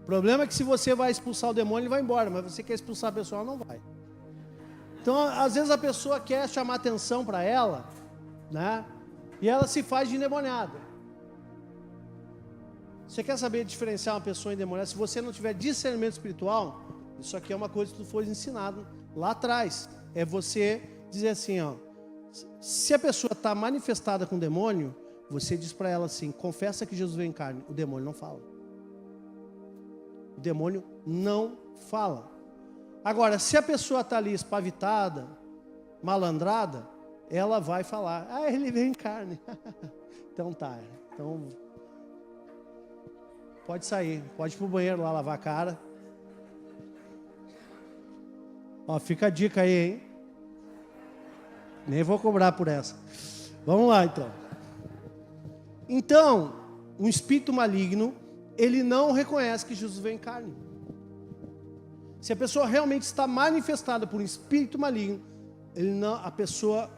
O problema é que se você vai expulsar o demônio, ele vai embora, mas você quer expulsar a pessoa, ela não vai. Então, às vezes a pessoa quer chamar atenção para ela, né? E ela se faz de endemoniada. Você quer saber diferenciar uma pessoa endemoniada? Se você não tiver discernimento espiritual, isso aqui é uma coisa que foi ensinado lá atrás. É você dizer assim, ó, se a pessoa está manifestada com demônio, você diz para ela assim, confessa que Jesus veio em carne. O demônio não fala. O demônio não fala. Agora, se a pessoa está ali espavitada, malandrada, ela vai falar, ele veio em carne. Então tá, então pode sair, pode ir pro banheiro lá lavar a cara. Ó, fica a dica aí, hein? Nem vou cobrar por essa. Vamos lá, então. Então, um espírito maligno, ele não reconhece que Jesus veio em carne. Se a pessoa realmente está manifestada por um espírito maligno, a pessoa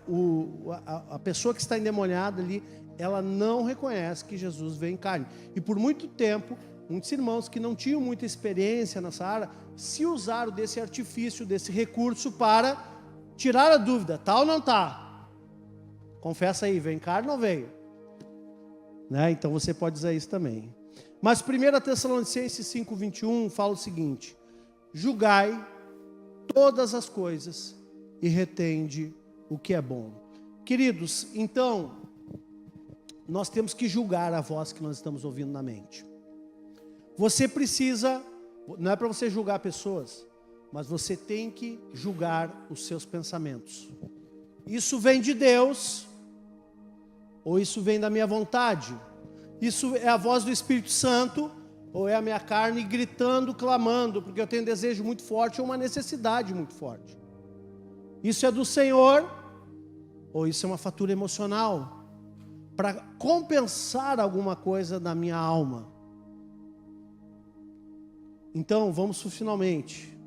que está endemoniada ali, ela não reconhece que Jesus veio em carne. E por muito tempo, muitos irmãos que não tinham muita experiência nessa área, se usaram desse artifício, desse recurso para tirar a dúvida, tá ou não tá? Confessa aí, veio em carne ou não veio? Né? Então você pode dizer isso também. Mas 1 Tessalonicenses 5:21 fala o seguinte: julgai todas as coisas e retende o que é bom. Queridos, então, nós temos que julgar a voz que nós estamos ouvindo na mente. Você precisa, não é para você julgar pessoas, mas você tem que julgar os seus pensamentos. Isso vem de Deus, ou isso vem da minha vontade? Isso é a voz do Espírito Santo, ou é a minha carne gritando, clamando, porque eu tenho um desejo muito forte ou uma necessidade muito forte? Isso é do Senhor, ou isso é uma fatura emocional, para compensar alguma coisa na minha alma? Então, vamos finalmente.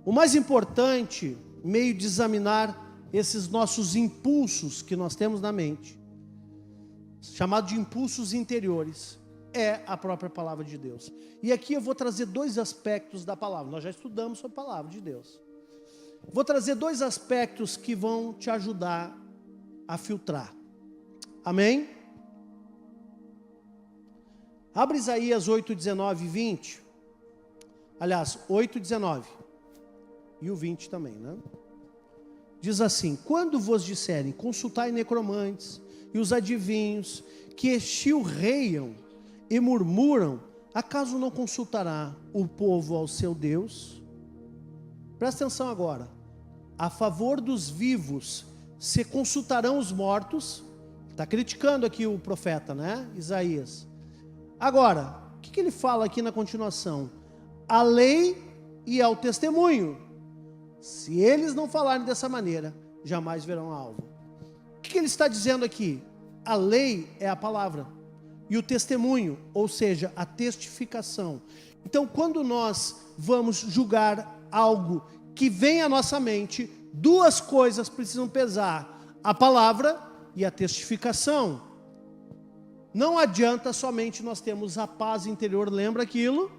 O mais importante, meio de examinar esses nossos impulsos que nós temos na mente, chamado de impulsos interiores, é a própria palavra de Deus. E aqui eu vou trazer dois aspectos da palavra. Nós já estudamos sobre a palavra de Deus. Vou trazer dois aspectos que vão te ajudar a filtrar. Amém? Abre Isaías 8, 19 e 20. Aliás, 8, 19. E o 20 também, né? Diz assim: quando vos disserem, consultai necromantes e os adivinhos, que chilreiam e murmuram, acaso não consultará o povo ao seu Deus? Presta atenção agora. A favor dos vivos se consultarão os mortos. Está criticando aqui o profeta, né? Isaías. Agora, o que ele fala aqui na continuação? A lei e ao testemunho. Se eles não falarem dessa maneira, jamais verão alvo. O que ele está dizendo aqui? A lei é a palavra. E o testemunho, ou seja, a testificação. Então, quando nós vamos julgar algo que vem à nossa mente, duas coisas precisam pesar: a palavra e a testificação. Não adianta somente nós termos a paz interior, lembra aquilo?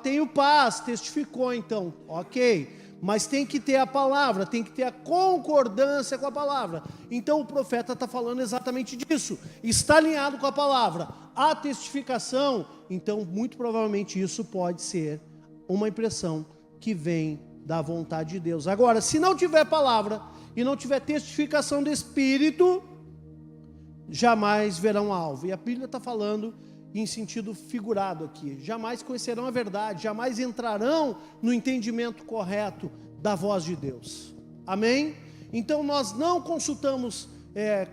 Tenho paz, testificou então, ok. Mas tem que ter a palavra, tem que ter a concordância com a palavra. Então o profeta está falando exatamente disso. Está alinhado com a palavra. A testificação, então muito provavelmente isso pode ser uma impressão que vem da vontade de Deus. Agora, se não tiver palavra e não tiver testificação do Espírito, jamais verão alvo. E a Bíblia está falando em sentido figurado aqui. Jamais conhecerão a verdade, jamais entrarão no entendimento correto da voz de Deus. Amém? Então nós não consultamos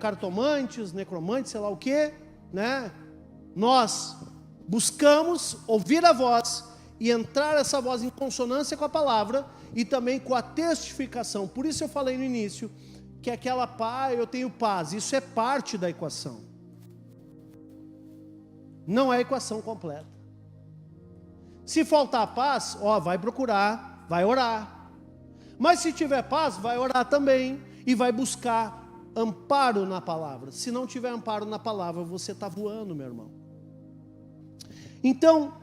cartomantes, necromantes, sei lá o que, né? Nós buscamos ouvir a voz e entrar essa voz em consonância com a palavra e também com a testificação. Por isso eu falei no início que aquela paz, eu tenho paz, isso é parte da equação. Não é a equação completa. Se faltar paz, vai procurar, vai orar. Mas se tiver paz, vai orar também e vai buscar amparo na palavra. Se não tiver amparo na palavra, você está voando, meu irmão. Então,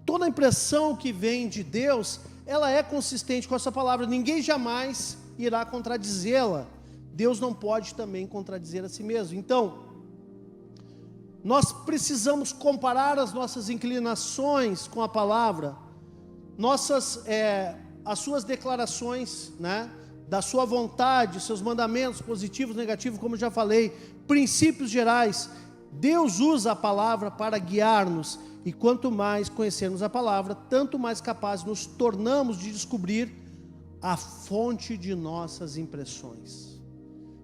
toda impressão que vem de Deus, ela é consistente com essa palavra. Ninguém jamais irá contradizê-la. Deus não pode também contradizer a si mesmo. Então, nós precisamos comparar as nossas inclinações com a palavra, as suas declarações, né, da sua vontade, seus mandamentos positivos, negativos, como já falei, princípios gerais. Deus usa a palavra para guiar-nos, e quanto mais conhecermos a palavra, tanto mais capazes nos tornamos de descobrir a fonte de nossas impressões.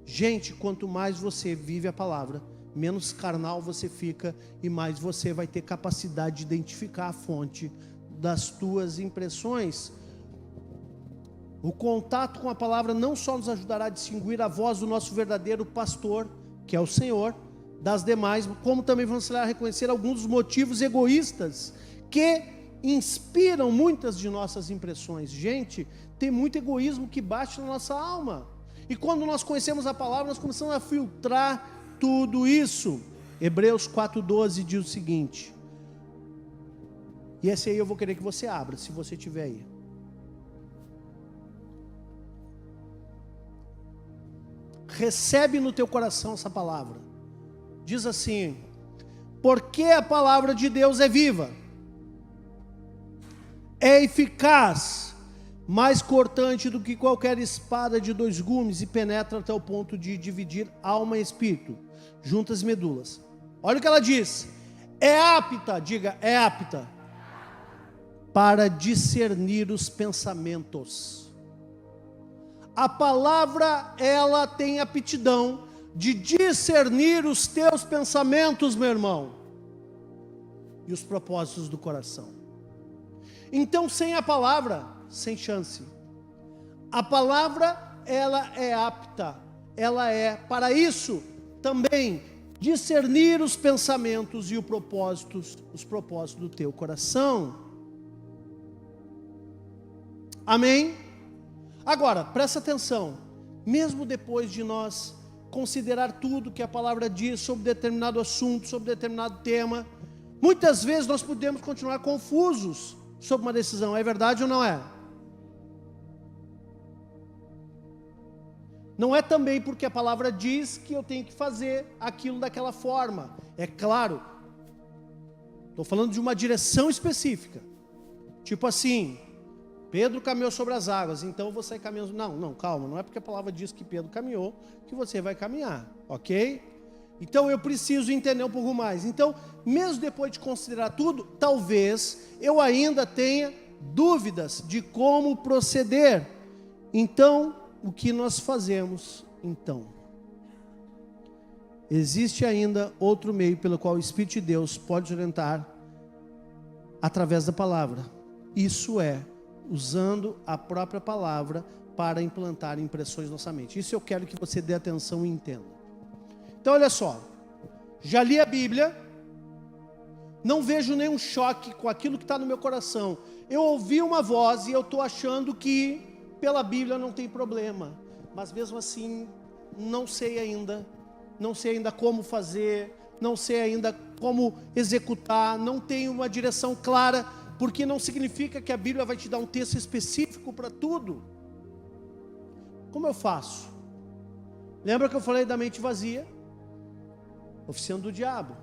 Gente, quanto mais você vive a palavra, menos carnal você fica e mais você vai ter capacidade de identificar a fonte das tuas impressões. O contato com a palavra não só nos ajudará a distinguir a voz do nosso verdadeiro pastor, que é o Senhor, das demais, como também vamos a reconhecer alguns dos motivos egoístas que inspiram muitas de nossas impressões. Gente, tem muito egoísmo que bate na nossa alma. E quando nós conhecemos a palavra, nós começamos a filtrar tudo isso. Hebreus 4:12 diz o seguinte, e esse aí eu vou querer que você abra, se você tiver aí. Recebe no teu coração essa palavra. Diz assim: porque a palavra de Deus é viva, é eficaz, mais cortante do que qualquer espada de 2 gumes, e penetra até o ponto de dividir alma e espírito, juntas medulas. Olha o que ela diz: é apta, diga, é apta, para discernir os pensamentos. A palavra, ela tem aptidão de discernir os teus pensamentos, meu irmão, e os propósitos do coração. Então, sem a palavra, sem chance. A palavra, ela é apta, ela é para isso também, discernir os pensamentos e os propósitos do teu coração. Amém? Agora, presta atenção, mesmo depois de nós considerar tudo que a palavra diz sobre determinado assunto, sobre determinado tema, muitas vezes nós podemos continuar confusos sobre uma decisão. É verdade ou não é? Não é também porque a palavra diz que eu tenho que fazer aquilo daquela forma. É claro, estou falando de uma direção específica. Tipo assim, Pedro caminhou sobre as águas, então eu vou sair caminhando. Não, calma, não é porque a palavra diz que Pedro caminhou que você vai caminhar, ok? Então eu preciso entender um pouco mais. Então, mesmo depois de considerar tudo, talvez eu ainda tenha dúvidas de como proceder. Então, o que nós fazemos então? Existe ainda outro meio pelo qual o Espírito de Deus pode orientar através da palavra. Isso é, usando a própria palavra para implantar impressões na nossa mente. Isso eu quero que você dê atenção e entenda. Então olha só, já li a Bíblia, não vejo nenhum choque com aquilo que está no meu coração. Eu ouvi uma voz e eu estou achando que pela Bíblia não tem problema, mas mesmo assim, não sei ainda como fazer, não sei ainda como executar, não tenho uma direção clara, porque não significa que a Bíblia vai te dar um texto específico para tudo. Como eu faço? Lembra que eu falei da mente vazia? Oficina do diabo.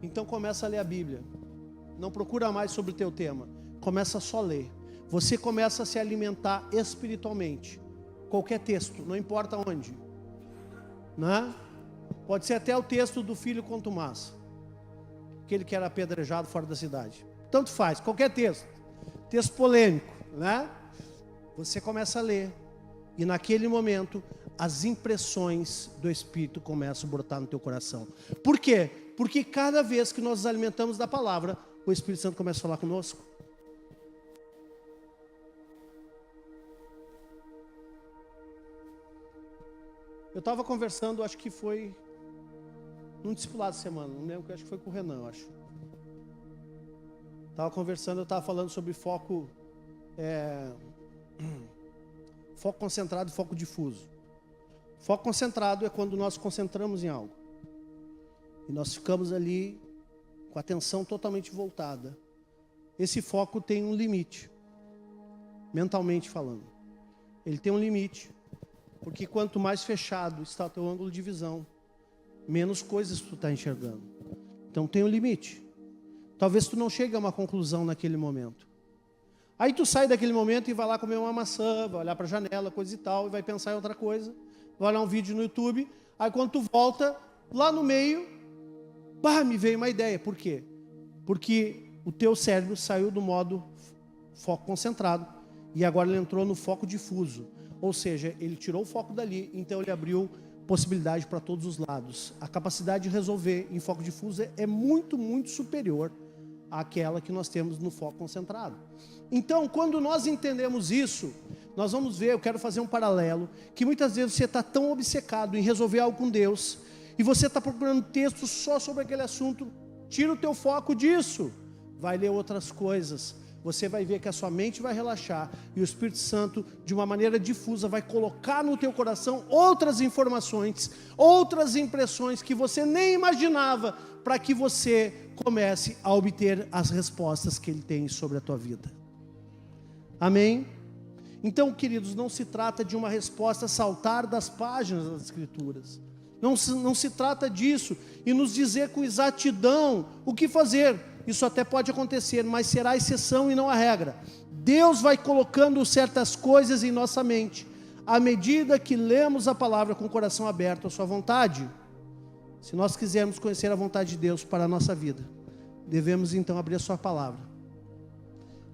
Então começa a ler a Bíblia. Não procura mais sobre o teu tema. Começa só a ler. Você começa a se alimentar espiritualmente. Qualquer texto, não importa onde. Né? Pode ser até o texto do filho contumaz. Aquele que era apedrejado fora da cidade. Tanto faz, qualquer texto. Texto polêmico, né? Você começa a ler. E naquele momento, as impressões do Espírito começam a brotar no teu coração. Por quê? Porque cada vez que nós nos alimentamos da palavra, o Espírito Santo começa a falar conosco. Eu estava conversando, acho que foi num discipulado de semana, não lembro, acho que foi com o Renan, acho. Estava conversando, eu estava falando sobre foco concentrado e foco difuso. Foco concentrado é quando nós concentramos em algo. E nós ficamos ali com a atenção totalmente voltada. Esse foco tem um limite, mentalmente falando. Ele tem um limite, porque quanto mais fechado está o teu ângulo de visão, menos coisas tu está enxergando. Então tem um limite. Talvez tu não chegue a uma conclusão naquele momento. Aí tu sai daquele momento e vai lá comer uma maçã, vai olhar para a janela, coisa e tal, e vai pensar em outra coisa, vai olhar um vídeo no YouTube, aí quando tu volta, lá no meio, me veio uma ideia. Por quê? Porque o teu cérebro saiu do modo foco concentrado, e agora ele entrou no foco difuso. Ou seja, ele tirou o foco dali, então ele abriu possibilidade para todos os lados. A capacidade de resolver em foco difuso é muito, muito superior àquela que nós temos no foco concentrado. Então, quando nós entendemos isso, nós vamos ver, eu quero fazer um paralelo, que muitas vezes você está tão obcecado em resolver algo com Deus, e você está procurando texto só sobre aquele assunto, tira o teu foco disso, vai ler outras coisas. Você vai ver que a sua mente vai relaxar e o Espírito Santo, de uma maneira difusa, vai colocar no teu coração outras informações, outras impressões que você nem imaginava, para que você comece a obter as respostas que Ele tem sobre a tua vida. Amém? Então, queridos, não se trata de uma resposta saltar das páginas das Escrituras. Não se trata disso e nos dizer com exatidão o que fazer. Isso até pode acontecer, mas será a exceção e não a regra. Deus vai colocando certas coisas em nossa mente, à medida que lemos a palavra com o coração aberto à sua vontade. Se nós quisermos conhecer a vontade de Deus para a nossa vida, devemos então abrir a sua palavra,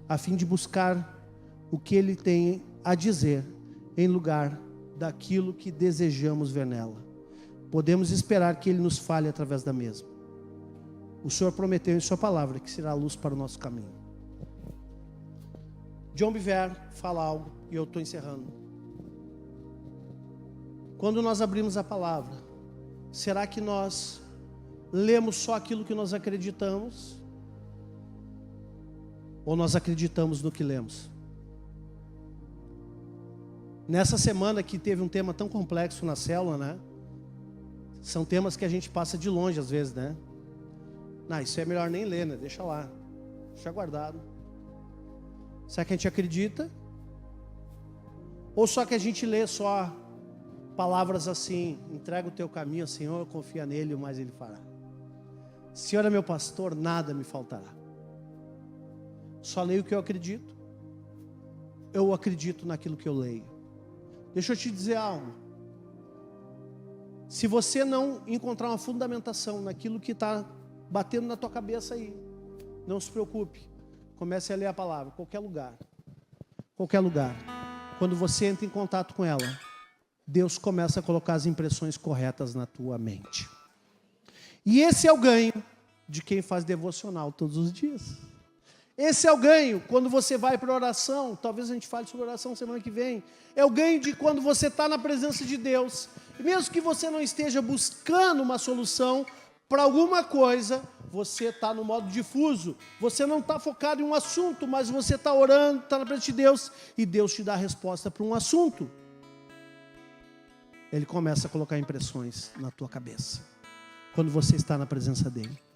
a fim de buscar o que Ele tem a dizer, em lugar daquilo que desejamos ver nela. Podemos esperar que Ele nos fale através da mesma. O Senhor prometeu em sua palavra que será a luz para o nosso caminho. John Bevere fala algo e eu estou encerrando. Quando nós abrimos a palavra, será que nós lemos só aquilo que nós acreditamos? Ou nós acreditamos no que lemos? Nessa semana que teve um tema tão complexo na célula, né? São temas que a gente passa de longe às vezes, né? Não, isso é melhor nem ler, né? Deixa lá, deixa guardado. Será que a gente acredita? Ou só que a gente lê só palavras assim: entrega o teu caminho, Senhor, confia nele, o mais Ele fará. Senhor é meu pastor, nada me faltará. Só leio o que eu acredito. Eu acredito naquilo que eu leio. Deixa eu te dizer algo. Se você não encontrar uma fundamentação naquilo que está batendo na tua cabeça aí, não se preocupe, comece a ler a palavra, qualquer lugar, quando você entra em contato com ela, Deus começa a colocar as impressões corretas na tua mente, e esse é o ganho de quem faz devocional todos os dias. Esse é o ganho quando você vai para a oração. Talvez a gente fale sobre oração semana que vem. É o ganho de quando você está na presença de Deus, e mesmo que você não esteja buscando uma solução para alguma coisa, você está no modo difuso, você não está focado em um assunto, mas você está orando, está na presença de Deus, e Deus te dá a resposta para um assunto. Ele começa a colocar impressões na tua cabeça, quando você está na presença dEle.